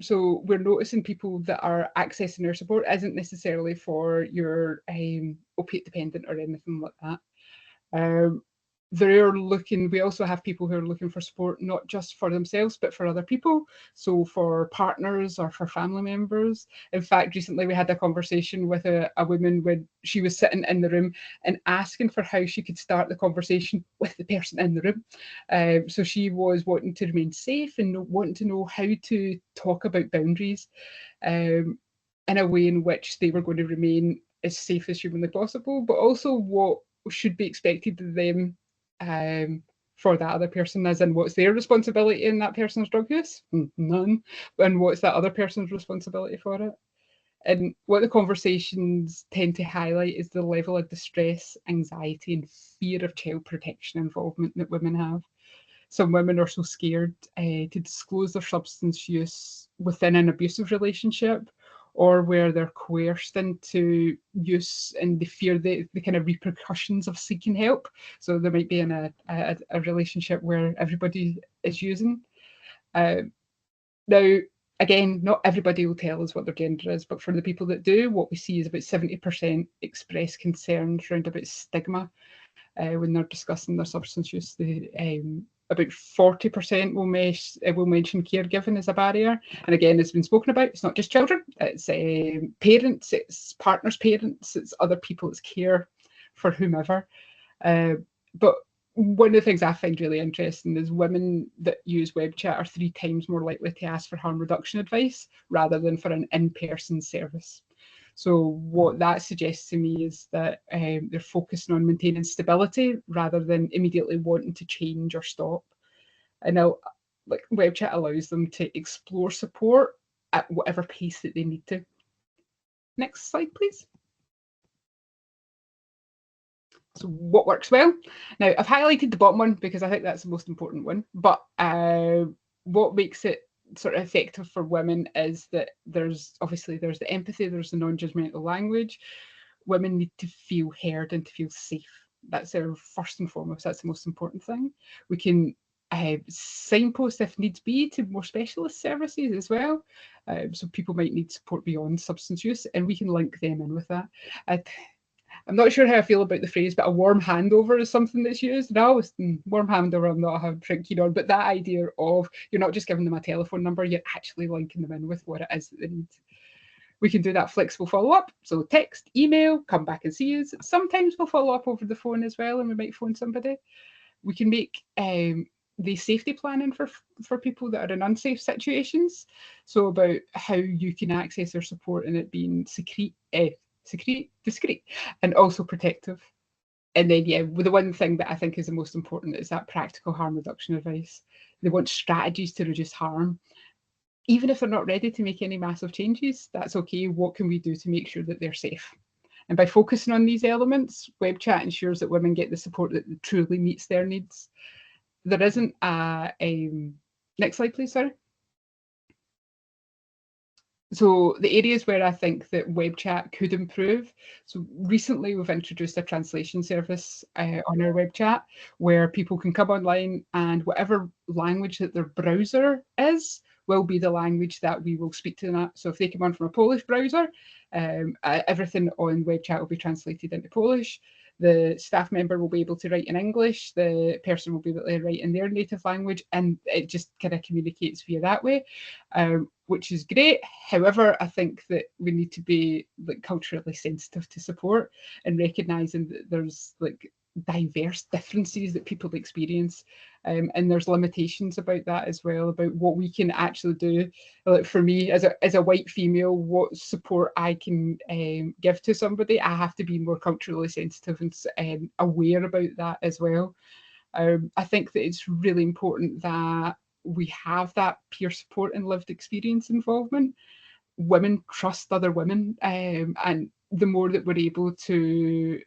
So we're noticing people that are accessing their support isn't necessarily for your opiate dependent or anything like that. We also have people who are looking for support, not just for themselves, but for other people. So for partners or for family members. In fact, recently we had a conversation with a woman when she was sitting in the room and asking for how she could start the conversation with the person in the room. So she was wanting to remain safe and wanting to know how to talk about boundaries in a way in which they were going to remain as safe as humanly possible, but also what should be expected of them for that other person, as in what's their responsibility in that person's drug use? None. And what's that other person's responsibility for it? And what the conversations tend to highlight is the level of distress, anxiety, and fear of child protection involvement that women have. Some women are so scared to disclose their substance use within an abusive relationship, or where they're coerced into use and they fear the kind of repercussions of seeking help. So they might be in a relationship where everybody is using. Now, again, not everybody will tell us what their gender is, but for the people that do, what we see is about 70% express concerns around about stigma when they're discussing their substance use. About 40% will mention caregiving as a barrier. And again, it's been spoken about, it's not just children, it's parents, it's partners' parents, it's other people, it's care for whomever. But one of the things I find really interesting is women that use webchat are 3 times more likely to ask for harm reduction advice rather than for an in-person service. So what that suggests to me is that they're focusing on maintaining stability rather than immediately wanting to change or stop. And now, like, webchat allows them to explore support at whatever pace that they need to. Next slide, please. So what works well? Now, I've highlighted the bottom one because I think that's the most important one, but what makes it sort of effective for women is that there's the empathy, there's the non-judgmental language. Women need to feel heard and to feel safe. That's their first and foremost, that's the most important thing. We can signpost if needs be to more specialist services as well. So people might need support beyond substance use and we can link them in with that. I'm not sure how I feel about the phrase, but a warm handover is something that's used. No, warm handover, I'm not a big keen on, but that idea of you're not just giving them a telephone number, you're actually linking them in with what it is that they need. We can do that flexible follow-up. So text, email, come back and see us. Sometimes we'll follow up over the phone as well, and we might phone somebody. We can make the safety planning for people that are in unsafe situations. So about how you can access their support and it being discreet, and also protective. And then, yeah, the one thing that I think is the most important is that practical harm reduction advice. They want strategies to reduce harm. Even if they're not ready to make any massive changes, that's okay. What can we do to make sure that they're safe? And by focusing on these elements, webchat ensures that women get the support that truly meets their needs. There isn't next slide, please, sorry. So the areas where I think that webchat could improve. So recently we've introduced a translation service on our webchat where people can come online and whatever language that their browser is will be the language that we will speak to them at. So if they come on from a Polish browser, everything on webchat will be translated into Polish. The staff member will be able to write in English, the person will be able to write in their native language, and it just kind of communicates via that way, which is great. However, I think that we need to be like culturally sensitive to support and recognising that there's like diverse differences that people experience, and there's limitations about that as well, about what we can actually do. Like for me, as a white female, what support I can give to somebody, I have to be more culturally sensitive and aware about that as well. I think that it's really important that we have that peer support and lived experience involvement. Women trust other women, and the more that we're able to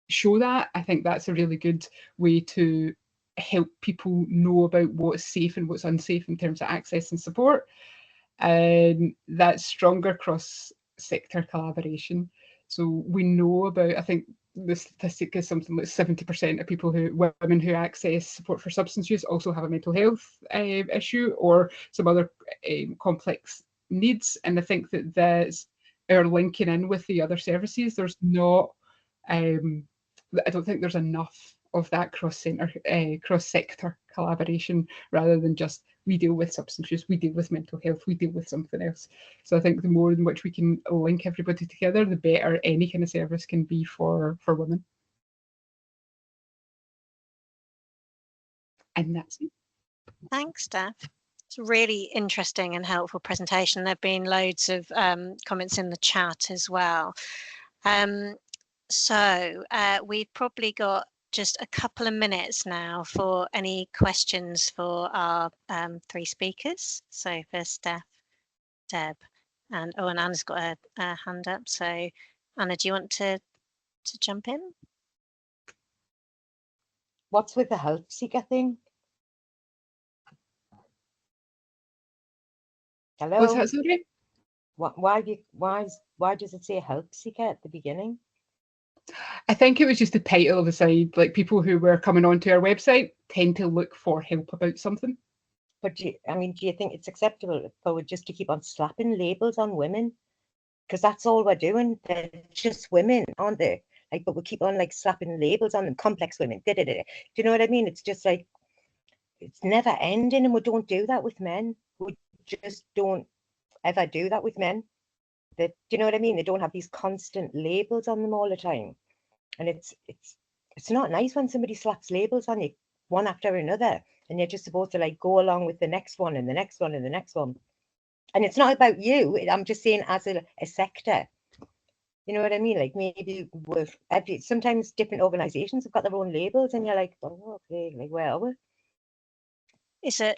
show that, I think that's a really good way to help people know about what's safe and what's unsafe in terms of access and support. And that's stronger cross-sector collaboration. So we know about, I think the statistic is something like 70% of women who access support for substance use also have a mental health issue or some other complex needs. And I think that that's our linking in with the other services. There's not, I don't think there's enough of that cross-sector collaboration, rather than just we deal with substance use, we deal with mental health, we deal with something else. So I think the more in which we can link everybody together, the better any kind of service can be for women. And that's it. Thanks, Steph. It's a really interesting and helpful presentation. There have been loads of comments in the chat as well. So we've probably got just a couple of minutes now for any questions for our three speakers. So for Steph, Deb, and Anna's got a hand up. So Anna, do you want to jump in? What's with the help seeker thing? Hello? What's that, sorry? Why does it say help seeker at the beginning? I think it was just the title of the side. Like, people who were coming onto our website tend to look for help about something. But do you think it's acceptable for just to keep on slapping labels on women? Because that's all we're doing. They're just women, aren't they? Like, but we keep on like slapping labels on them. Complex women. Do you know what I mean? It's just like, it's never ending, and we don't do that with men. We just don't ever do that with men. Do you know what I mean? They don't have these constant labels on them all the time. And it's not nice when somebody slaps labels on you one after another, and you're just supposed to like go along with the next one and the next one and the next one. And it's not about you. I'm just saying as a sector. You know what I mean? Like, maybe sometimes different organizations have got their own labels, and you're like, oh, okay, like, where are we? It's a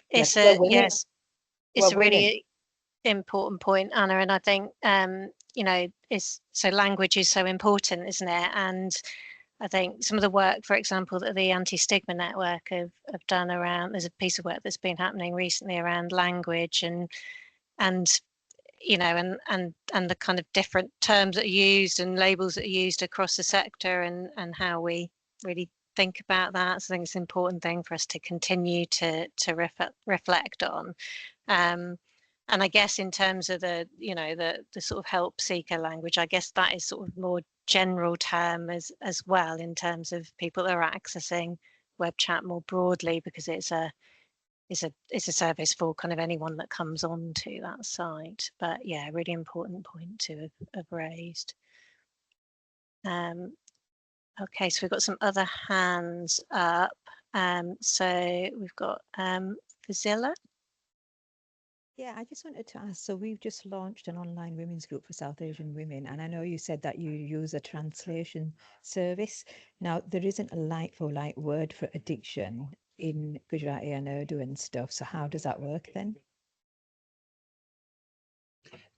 really important point, Anna, and I think you know, so language is so important, isn't it? And I think some of the work, for example, that the Anti-Stigma Network have done around, there's a piece of work that's been happening recently around language and you know, and the kind of different terms that are used and labels that are used across the sector, and how we really think about that. So I think it's an important thing for us to continue to reflect on. And I guess in terms of the, you know, the sort of help seeker language, I guess that is sort of more general term as well, in terms of people that are accessing web chat more broadly, because it's a service for kind of anyone that comes on to that site. But yeah, really important point to have raised. Okay, so we've got some other hands up. So we've got Fazila. Yeah, I just wanted to ask, so we've just launched an online women's group for South Asian women, and I know you said that you use a translation service. Now, there isn't a like-for-like word for addiction in Gujarati and Urdu and stuff, so how does that work then?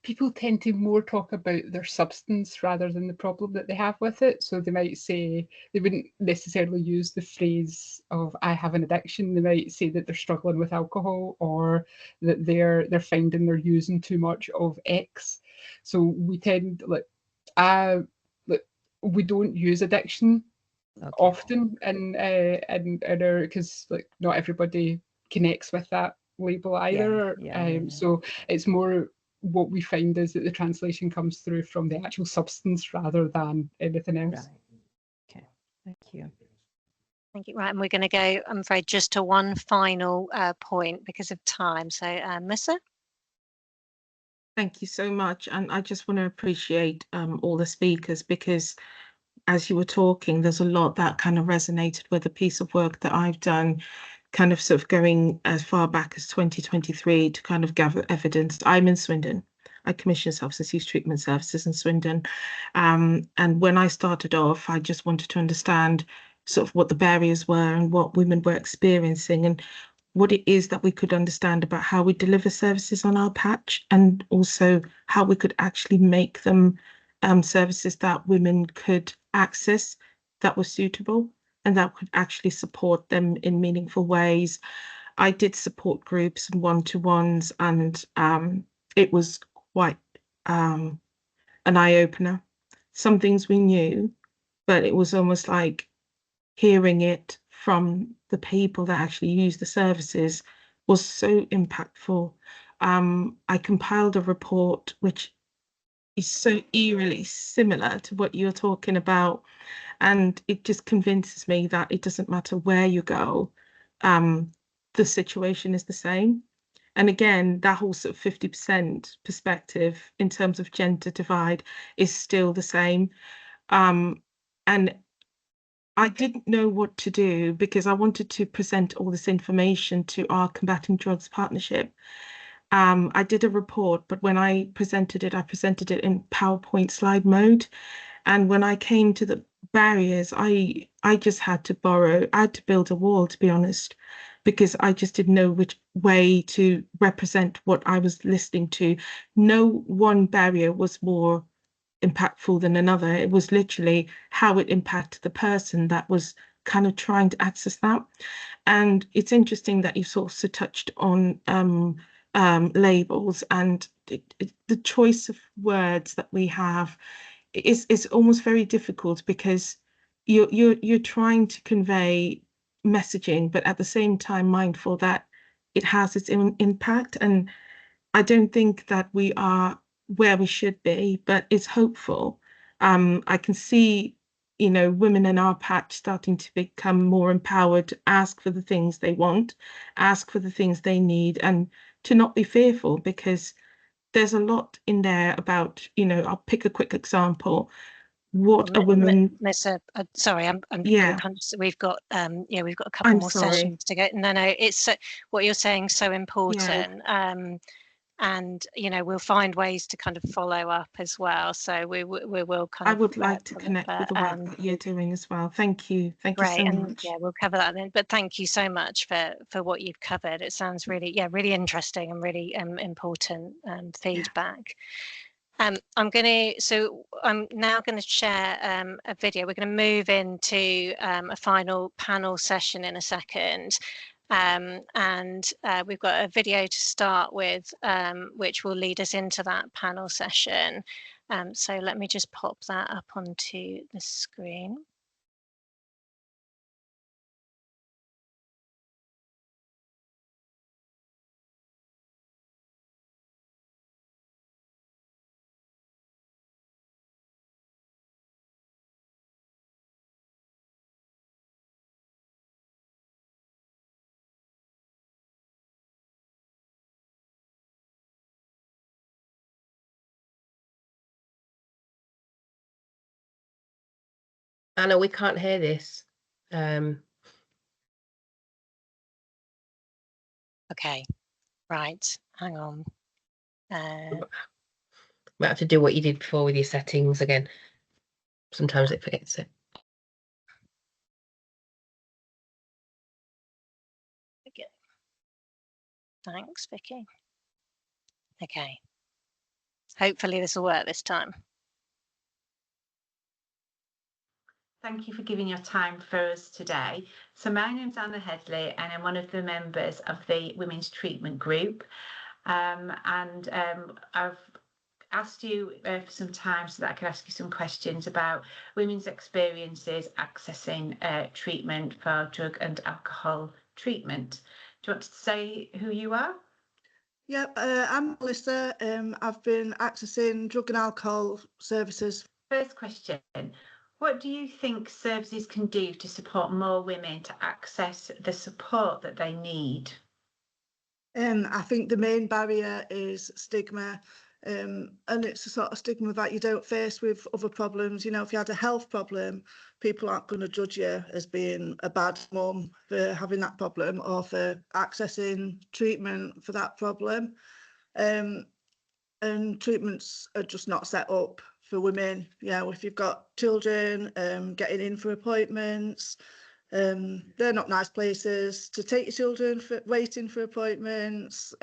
People tend to more talk about their substance rather than the problem that they have with it. So they might say, they wouldn't necessarily use the phrase of I have an addiction. They might say that they're struggling with alcohol, or that they're finding they're using too much of X. So we tend, we don't use addiction often in our, because like not everybody connects with that label either. So it's more, what we find is that the translation comes through from the actual substance rather than anything else. Right. Okay, thank you. Thank you. Right, and we're going to go, I'm afraid, just to one final point because of time. So, Musa? Thank you so much. And I just want to appreciate all the speakers, because as you were talking, there's a lot that kind of resonated with a piece of work that I've done, kind of sort of going as far back as 2023 to kind of gather evidence. I'm in Swindon. I commission substance use treatment services in Swindon. And when I started off, I just wanted to understand sort of what the barriers were and what women were experiencing and what it is that we could understand about how we deliver services on our patch, and also how we could actually make them services that women could access that were suitable and that could actually support them in meaningful ways. I did support groups and one-to-ones, and it was quite an eye-opener. Some things we knew, but it was almost like hearing it from the people that actually use the services was so impactful. I compiled a report which is so eerily similar to what you're talking about, and it just convinces me that it doesn't matter where you go, the situation is the same. And again, that whole sort of 50% perspective in terms of gender divide is still the same. And I didn't know what to do because I wanted to present all this information to our Combating Drugs Partnership. I did a report, but when I presented it in PowerPoint slide mode. And when I came to the barriers, I just had to I had to build a wall, to be honest, because I just didn't know which way to represent what I was listening to. No one barrier was more impactful than another. It was literally how it impacted the person that was kind of trying to access that. And it's interesting that you've also touched on labels, and the choice of words that we have is almost very difficult, because you're trying to convey messaging, but at the same time mindful that it has its impact. And I don't think that we are where we should be, but it's hopeful. I can see, women in our patch starting to become more empowered to ask for the things they want, ask for the things they need, and to not be fearful, because there's a lot in there about, I'll pick a quick example. What a woman. Melissa, sorry, I'm Yeah. conscious we've got we've got a couple I'm more sorry. sessions to go. No, it's what you're saying so important. And we'll find ways to kind of follow up as well. So we will kind of. I would like to connect with the work that you're doing as well. Thank you. Thank you so much. Yeah, we'll cover that then. But thank you so much for what you've covered. It sounds really interesting and really important feedback. I'm now going to share a video. We're going to move into a final panel session in a second. And we've got a video to start with, which will lead us into that panel session. So let me just pop that up onto the screen. Anna, we can't hear this. Okay, right, hang on. Might have to do what you did before with your settings again. Sometimes it forgets it. Okay. Thanks, Vicky. Okay. Hopefully this will work this time. Thank you for giving your time for us today. So my name's Anna Headley, and I'm one of the members of the Women's Treatment Group. I've asked you for some time so that I could ask you some questions about women's experiences accessing treatment for drug and alcohol treatment. Do you want to say who you are? Yeah, I'm Melissa. I've been accessing drug and alcohol services. First question, what do you think services can do to support more women to access the support that they need? I think the main barrier is stigma. And it's a sort of stigma that you don't face with other problems. You know, if you had a health problem, people aren't going to judge you as being a bad mum for having that problem or for accessing treatment for that problem. And treatments are just not set up for women. You know, if you've got children, getting in for appointments, they're not nice places to take your children, for waiting for appointments,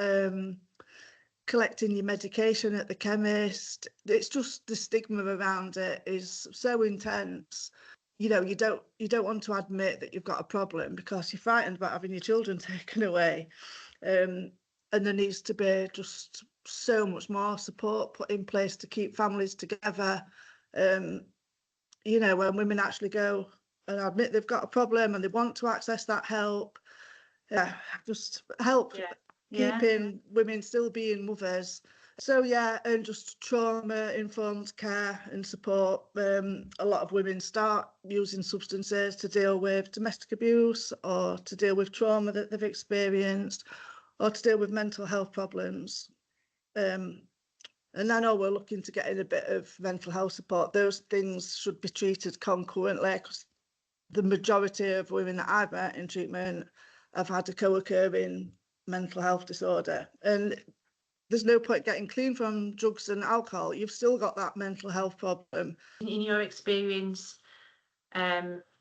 collecting your medication at the chemist. It's just the stigma around it is so intense. You know, you don't want to admit that you've got a problem because you're frightened about having your children taken away. And there needs to be just so much more support put in place to keep families together. You know, when women actually go and admit they've got a problem and they want to access that help, just help keeping women still being mothers. So yeah, and just trauma-informed care and support. A lot of women start using substances to deal with domestic abuse or to deal with trauma that they've experienced or to deal with mental health problems. And I know we're looking to get in a bit of mental health support. Those things should be treated concurrently because the majority of women that I've met in treatment have had a co-occurring mental health disorder. And there's no point getting clean from drugs and alcohol. You've still got that mental health problem. In your experience,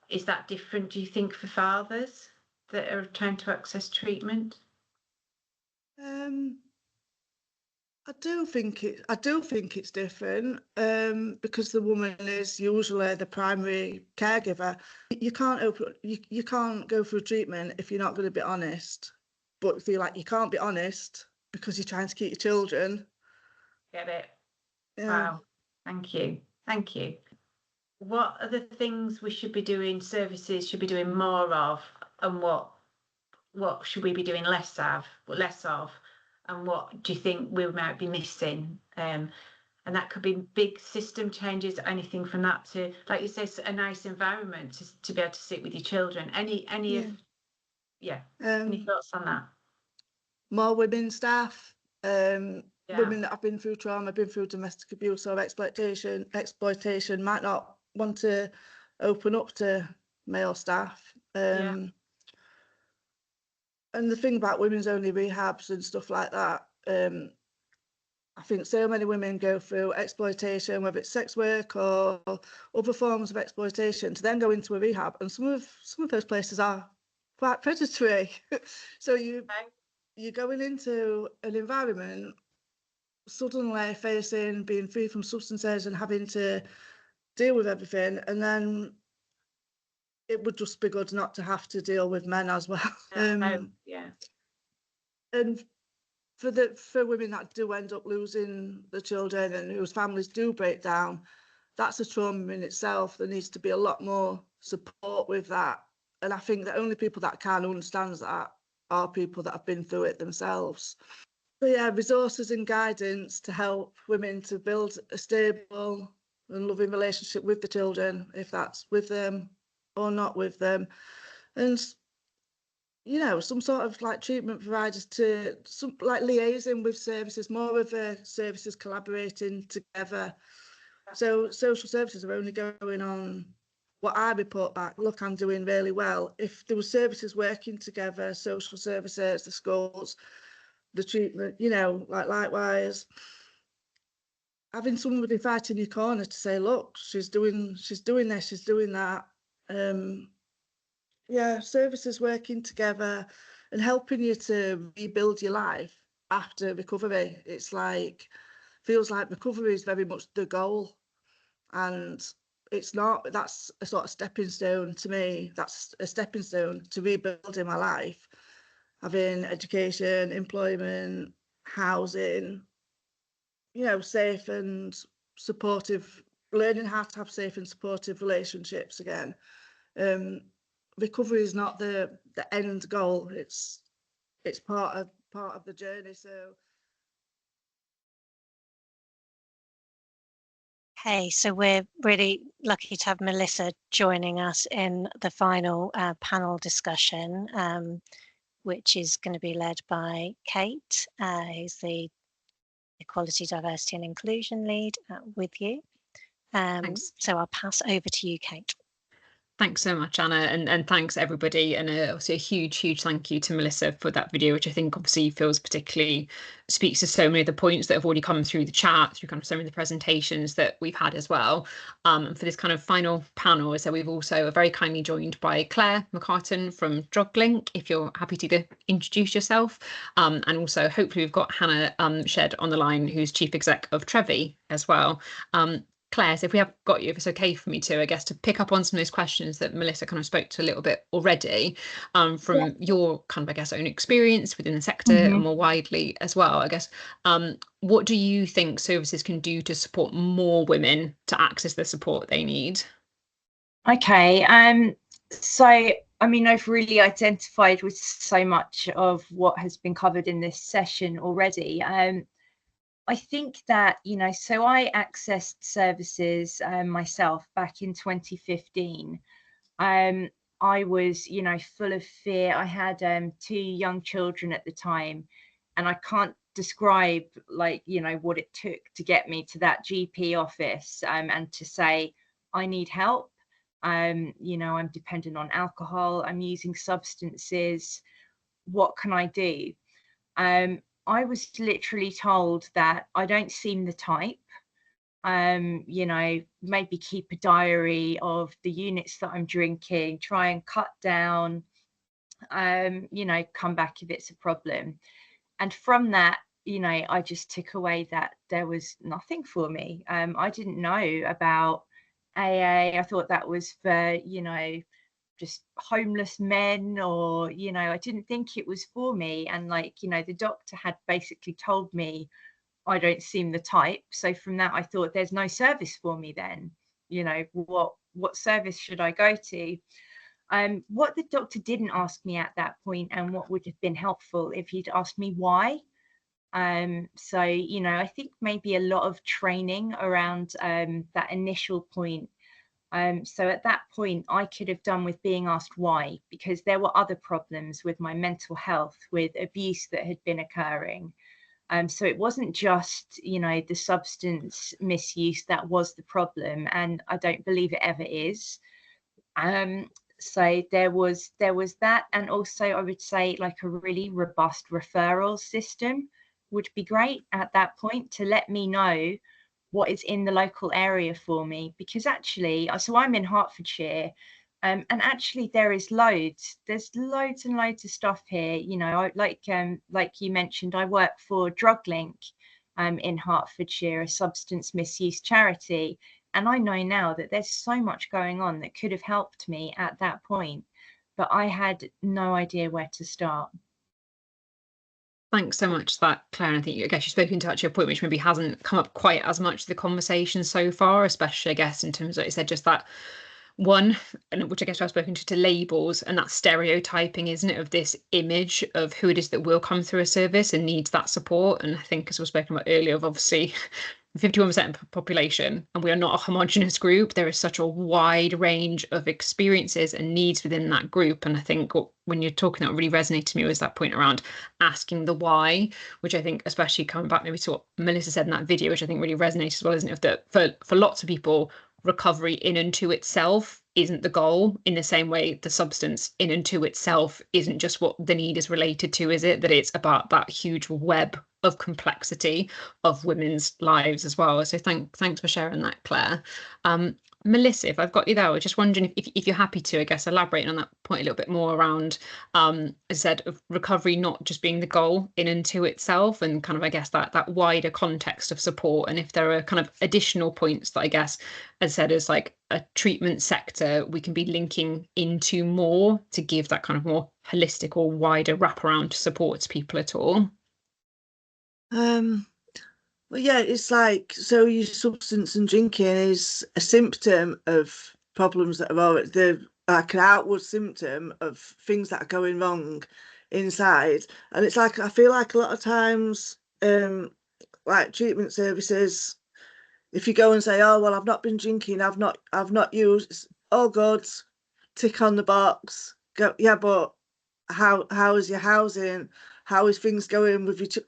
is that different, do you think, for fathers that are trying to access treatment? I do think it's different because the woman is usually the primary caregiver. You can't go through treatment if you're not going to be honest. But if you you can't be honest because you're trying to keep your children. Get it? Yeah. Wow. Thank you. What are the things we should be doing, services should be doing more of, and what should we be doing less of, and what do you think we might be missing? And that could be big system changes, anything from that to, like you say, a nice environment to be able to sit with your children. Any thoughts on that? More women staff, women that have been through trauma, been through domestic abuse or exploitation might not want to open up to male staff. And the thing about women's only rehabs and stuff like that, I think so many women go through exploitation, whether it's sex work or other forms of exploitation, to then go into a rehab, and some of those places are quite predatory. So you're going into an environment suddenly facing being free from substances and having to deal with everything, and then it would just be good not to have to deal with men as well. And for women that do end up losing the children and whose families do break down, that's a trauma in itself. There needs to be a lot more support with that. And I think the only people that can understand that are people that have been through it themselves. So yeah, resources and guidance to help women to build a stable and loving relationship with the children, if that's with them or not with them. And you know, some sort of treatment providers to liaising with services, more of the services collaborating together. So social services are only going on what I report back. Look, I'm doing really well. If there were services working together, social services, the schools, the treatment, you know, likewise, having somebody fighting your corner to say, look, she's doing this, she's doing that. Services working together and helping you to rebuild your life after recovery. It's feels like recovery is very much the goal, and it's not. That's a sort of stepping stone to me. That's a stepping stone to rebuilding my life, having education, employment, housing, you know, safe and supportive, learning how to have safe and supportive relationships again. Recovery is not the end goal. It's part of the journey. So. Hey, so we're really lucky to have Melissa joining us in the final panel discussion, which is going to be led by Kate, who's the Equality, Diversity and Inclusion Lead with you. So I'll pass over to you, Kate. Thanks so much, Anna, and thanks everybody, and obviously a huge thank you to Melissa for that video, which I think obviously feels particularly speaks to so many of the points that have already come through the chat, through kind of some of the presentations that we've had as well. And for this kind of final panel, so we've also very kindly joined by Claire McCartan from DrugLink, if you're happy to introduce yourself, and also hopefully we've got Hannah Shed on the line, who's Chief Exec of Trevi as well. Claire, so if we have got you, if it's okay for me to, I guess, to pick up on some of those questions that Melissa kind of spoke to a little bit already, from your kind of, I guess, own experience within the sector and more widely as well, I guess, what do you think services can do to support more women to access the support they need? Okay, so I mean, I've really identified with so much of what has been covered in this session already. I think that, you know, so I accessed services myself back in 2015. I was, you know, full of fear. I had 2 young children at the time, and I can't describe, like, you know, what it took to get me to that GP office and to say, I need help. You know, I'm dependent on alcohol, I'm using substances. What can I do? I was literally told that I don't seem the type, you know, maybe keep a diary of the units that I'm drinking, try and cut down, you know, come back if it's a problem. And from that, you know, I just took away that there was nothing for me. I didn't know about AA. I thought that was for, you know, just homeless men, or, you know, I didn't think it was for me. And, like, you know, the doctor had basically told me I don't seem the type. So from that, I thought there's no service for me then. You know, what service should I go to? What the doctor didn't ask me at that point, and what would have been helpful if he'd asked me why. So, you know, I think maybe a lot of training around that initial point. So at that point, I could have done with being asked why, because there were other problems with my mental health, with abuse that had been occurring. So it wasn't just, you know, the substance misuse that was the problem, and I don't believe it ever is. So there was that, and also I would say, like, a really robust referral system would be great at that point, to let me know what is in the local area for me. Because actually, so I'm in Hertfordshire, and actually there's loads and loads of stuff here. You know, like you mentioned, I work for DrugLink in Hertfordshire, a substance misuse charity, and I know now that there's so much going on that could have helped me at that point, but I had no idea where to start. Thanks so much for that, Claire. And I think, I guess, you've spoken to actually a point which maybe hasn't come up quite as much in the conversation so far, especially, I guess, in terms of, like you said, just that one, and which I guess I've spoken to labels and that stereotyping, isn't it, of this image of who it is that will come through a service and needs that support. And I think, as we've spoken about earlier, of obviously 51% of the population, and we are not a homogenous group. There is such a wide range of experiences and needs within that group. And I think when you're talking, that really resonated to me was that point around asking the why, which I think, especially coming back maybe to what Melissa said in that video, which I think really resonates as well, isn't it? That for lots of people, recovery in and to itself isn't the goal, in the same way the substance in and to itself isn't just what the need is related to, is it? That it's about that huge web of complexity of women's lives as well. So thanks for sharing that, Claire. Melissa, if I've got you there, I was just wondering if you're happy to, I guess, elaborate on that point a little bit more around, as I said, of recovery not just being the goal in and to itself, and kind of, I guess, that wider context of support, and if there are kind of additional points that, I guess, as I said, as like a treatment sector, we can be linking into more to give that kind of more holistic or wider wraparound support to people at all. Well, yeah, it's like, so your substance and drinking is a symptom of problems that are already, like an outward symptom of things that are going wrong inside. And it's like, I feel like a lot of times, like treatment services, if you go and say, oh, well, I've not been drinking, I've not used, oh, good, tick on the box. Go, yeah, but how is your housing? How is things going with your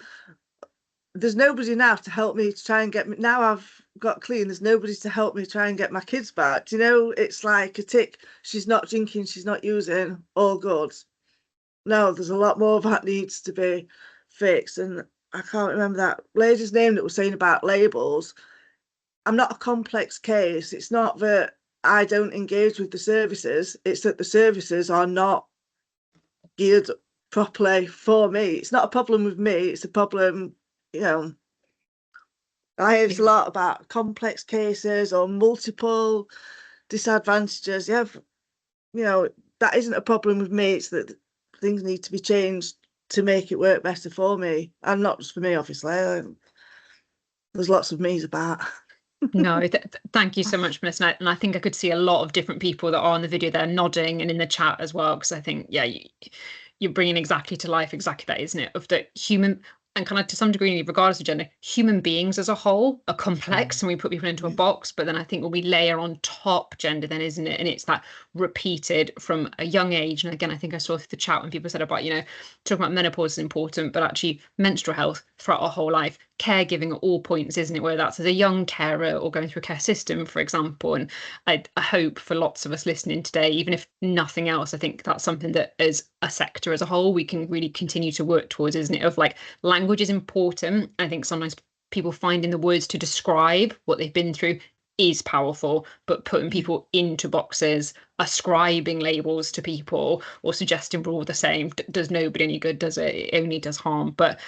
there's nobody now to help me to try and get me. Now I've got clean, there's nobody to help me try and get my kids back. Do you know, it's like a tick. She's not drinking, she's not using, all good. No, there's a lot more that needs to be fixed. And I can't remember that lady's name that was saying about labels. I'm not a complex case. It's not that I don't engage with the services, it's that the services are not geared properly for me. It's not a problem with me, it's a problem, you know. I hear a lot about complex cases or multiple disadvantages. You have, you know, that isn't a problem with me, it's that things need to be changed to make it work better for me, and not just for me, obviously. There's lots of me's about. No, thank you so much, Melissa. And I think I could see a lot of different people that are on the video there nodding and in the chat as well, because I think, yeah, you're bringing exactly to life exactly that, isn't it? Of the human, and kind of to some degree, regardless of gender, human beings as a whole are complex and we put people into a box. But then I think when we layer on top gender, then isn't it? And it's that repeated from a young age. And again, I think I saw through the chat when people said about, you know, talking about menopause is important, but actually menstrual health throughout our whole life, caregiving at all points, isn't it? Whether that's as a young carer or going through a care system, for example. And I hope for lots of us listening today, even if nothing else, I think that's something that as a sector as a whole, we can really continue to work towards, isn't it? Of like, language is important. I think sometimes people finding the words to describe what they've been through is powerful, but putting people into boxes, ascribing labels to people or suggesting we're all the same does nobody any good, does it? It only does harm. But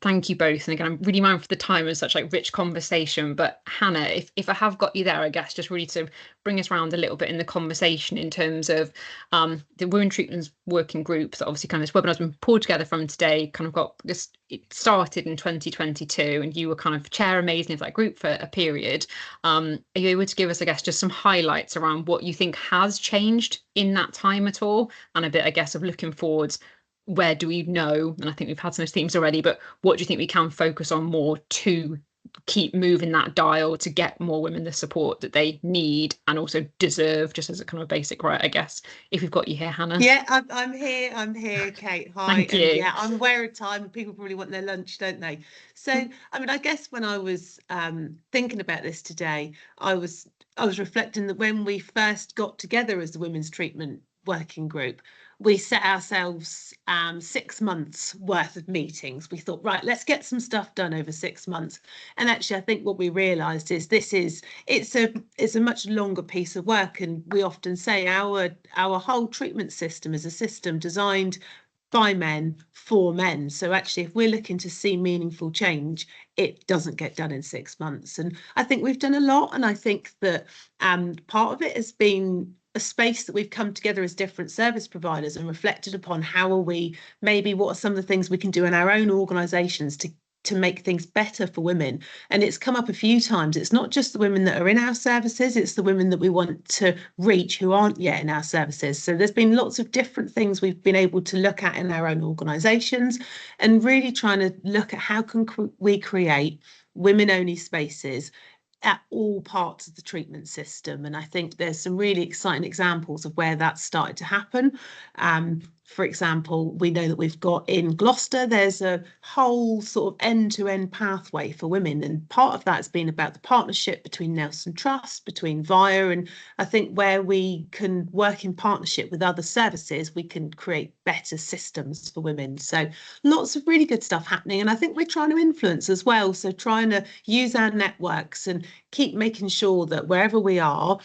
thank you both. And again, I'm really mindful of the time and such like rich conversation. But Hannah, if I have got you there, I guess just really to bring us around a little bit in the conversation in terms of the Women Treatments Working Group that obviously kind of this webinar has been pulled together from today, kind of got this, it started in 2022 and you were kind of chair amazing of that group for a period. Are you able to give us, I guess, just some highlights around what you think has changed in that time at all, and a bit, I guess, of looking forwards, where do we know, and I think we've had some of those themes already, but what do you think we can focus on more to keep moving that dial to get more women the support that they need and also deserve, just as a kind of basic right, I guess, if we've got you here, Hannah? Yeah, I'm here, Kate. Hi. Thank you. And yeah, I'm aware of time. People probably want their lunch, don't they? So, I mean, I guess when I was thinking about this today, I was reflecting that when we first got together as the Women's Treatment Working Group, we set ourselves 6 months worth of meetings. We thought, right, let's get some stuff done over 6 months. And actually, I think what we realised is it's a much longer piece of work. And we often say our whole treatment system is a system designed by men for men. So actually, if we're looking to see meaningful change, it doesn't get done in 6 months. And I think we've done a lot. And I think that part of it has been a space that we've come together as different service providers and reflected upon how are we, maybe what are some of the things we can do in our own organisations to make things better for women. And it's come up a few times. It's not just the women that are in our services, it's the women that we want to reach who aren't yet in our services. So there's been lots of different things we've been able to look at in our own organisations and really trying to look at how can we create women-only spaces at all parts of the treatment system. And I think there's some really exciting examples of where that's started to happen. For example, we know that we've got in Gloucester, there's a whole sort of end-to-end pathway for women. And part of that's been about the partnership between Nelson Trust, between VIA, and I think where we can work in partnership with other services, we can create better systems for women. So lots of really good stuff happening. And I think we're trying to influence as well. So trying to use our networks and keep making sure that wherever we are,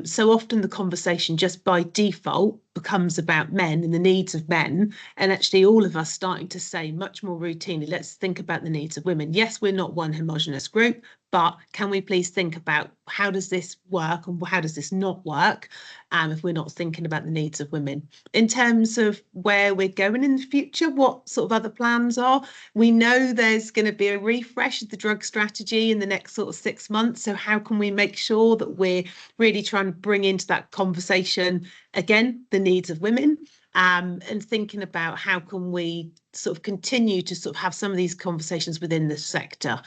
so often the conversation just by default becomes about men and the needs of men, and actually all of us starting to say much more routinely, let's think about the needs of women. Yes, we're not one homogenous group, but can we please think about how does this work and how does this not work if we're not thinking about the needs of women? In terms of where we're going in the future, what sort of other plans are, we know there's going to be a refresh of the drug strategy in the next sort of 6 months. So how can we make sure that we're really trying to bring into that conversation, again, the needs of women, and thinking about how can we sort of continue to sort of have some of these conversations within the sector.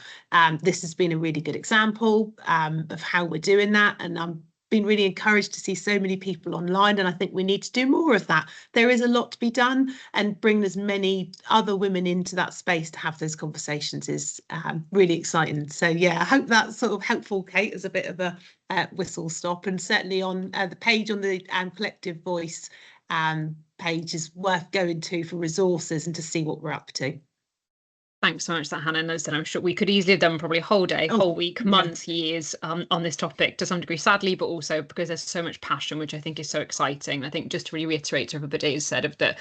This has been a really good example of how we're doing that, and I'm been really encouraged to see so many people online, and I think we need to do more of that. There is a lot to be done, and bring as many other women into that space to have those conversations is really exciting. So yeah, I hope that's sort of helpful, Kate, as a bit of a whistle stop. And certainly on the page on the Collective Voice page is worth going to for resources and to see what we're up to. Thanks so much for that, Hannah. And as I said, I'm sure we could easily have done probably a whole day, whole week, months, years on this topic to some degree, sadly, but also because there's so much passion, which I think is so exciting. I think just to really reiterate to everybody has said of the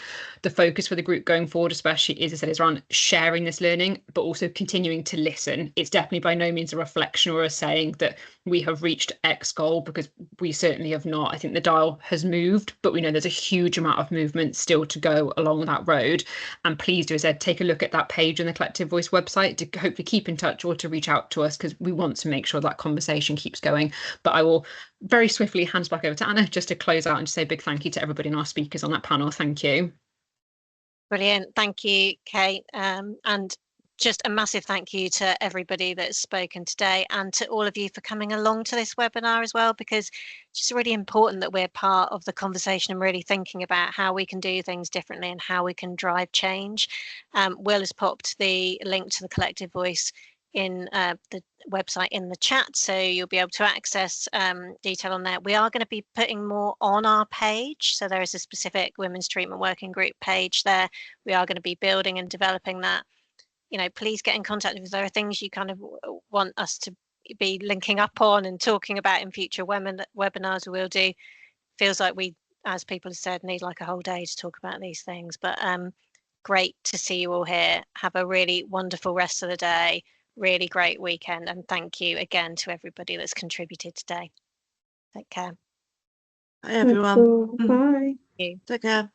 focus for the group going forward, especially, as I said, is around sharing this learning, but also continuing to listen. It's definitely by no means a reflection or a saying that we have reached X goal, because we certainly have not. I think the dial has moved, but we know there's a huge amount of movement still to go along that road. And please do, as I said, take a look at that page on the Collective Voice website to hopefully keep in touch or to reach out to us, because we want to make sure that conversation keeps going. But I will very swiftly hand back over to Anna just to close out and just say a big thank you to everybody and our speakers on that panel. Thank you. Brilliant. Thank you, Kate. And just a massive thank you to everybody that's spoken today, and to all of you for coming along to this webinar as well, because it's just really important that we're part of the conversation and really thinking about how we can do things differently and how we can drive change. Will has popped the link to the Collective Voice in the website in the chat, so you'll be able to access detail on there. We are going to be putting more on our page, so there is a specific Women's Treatment Working Group page there. We are going to be building and developing that. You know, please get in contact if there are things you kind of want us to be linking up on and talking about in future webinars. We'll do. Feels like we, as people have said, need like a whole day to talk about these things, but great to see you all here. Have a really wonderful rest of the day, really great weekend, and thank you again to everybody that's contributed today. Take care. Bye everyone. Bye. Take care.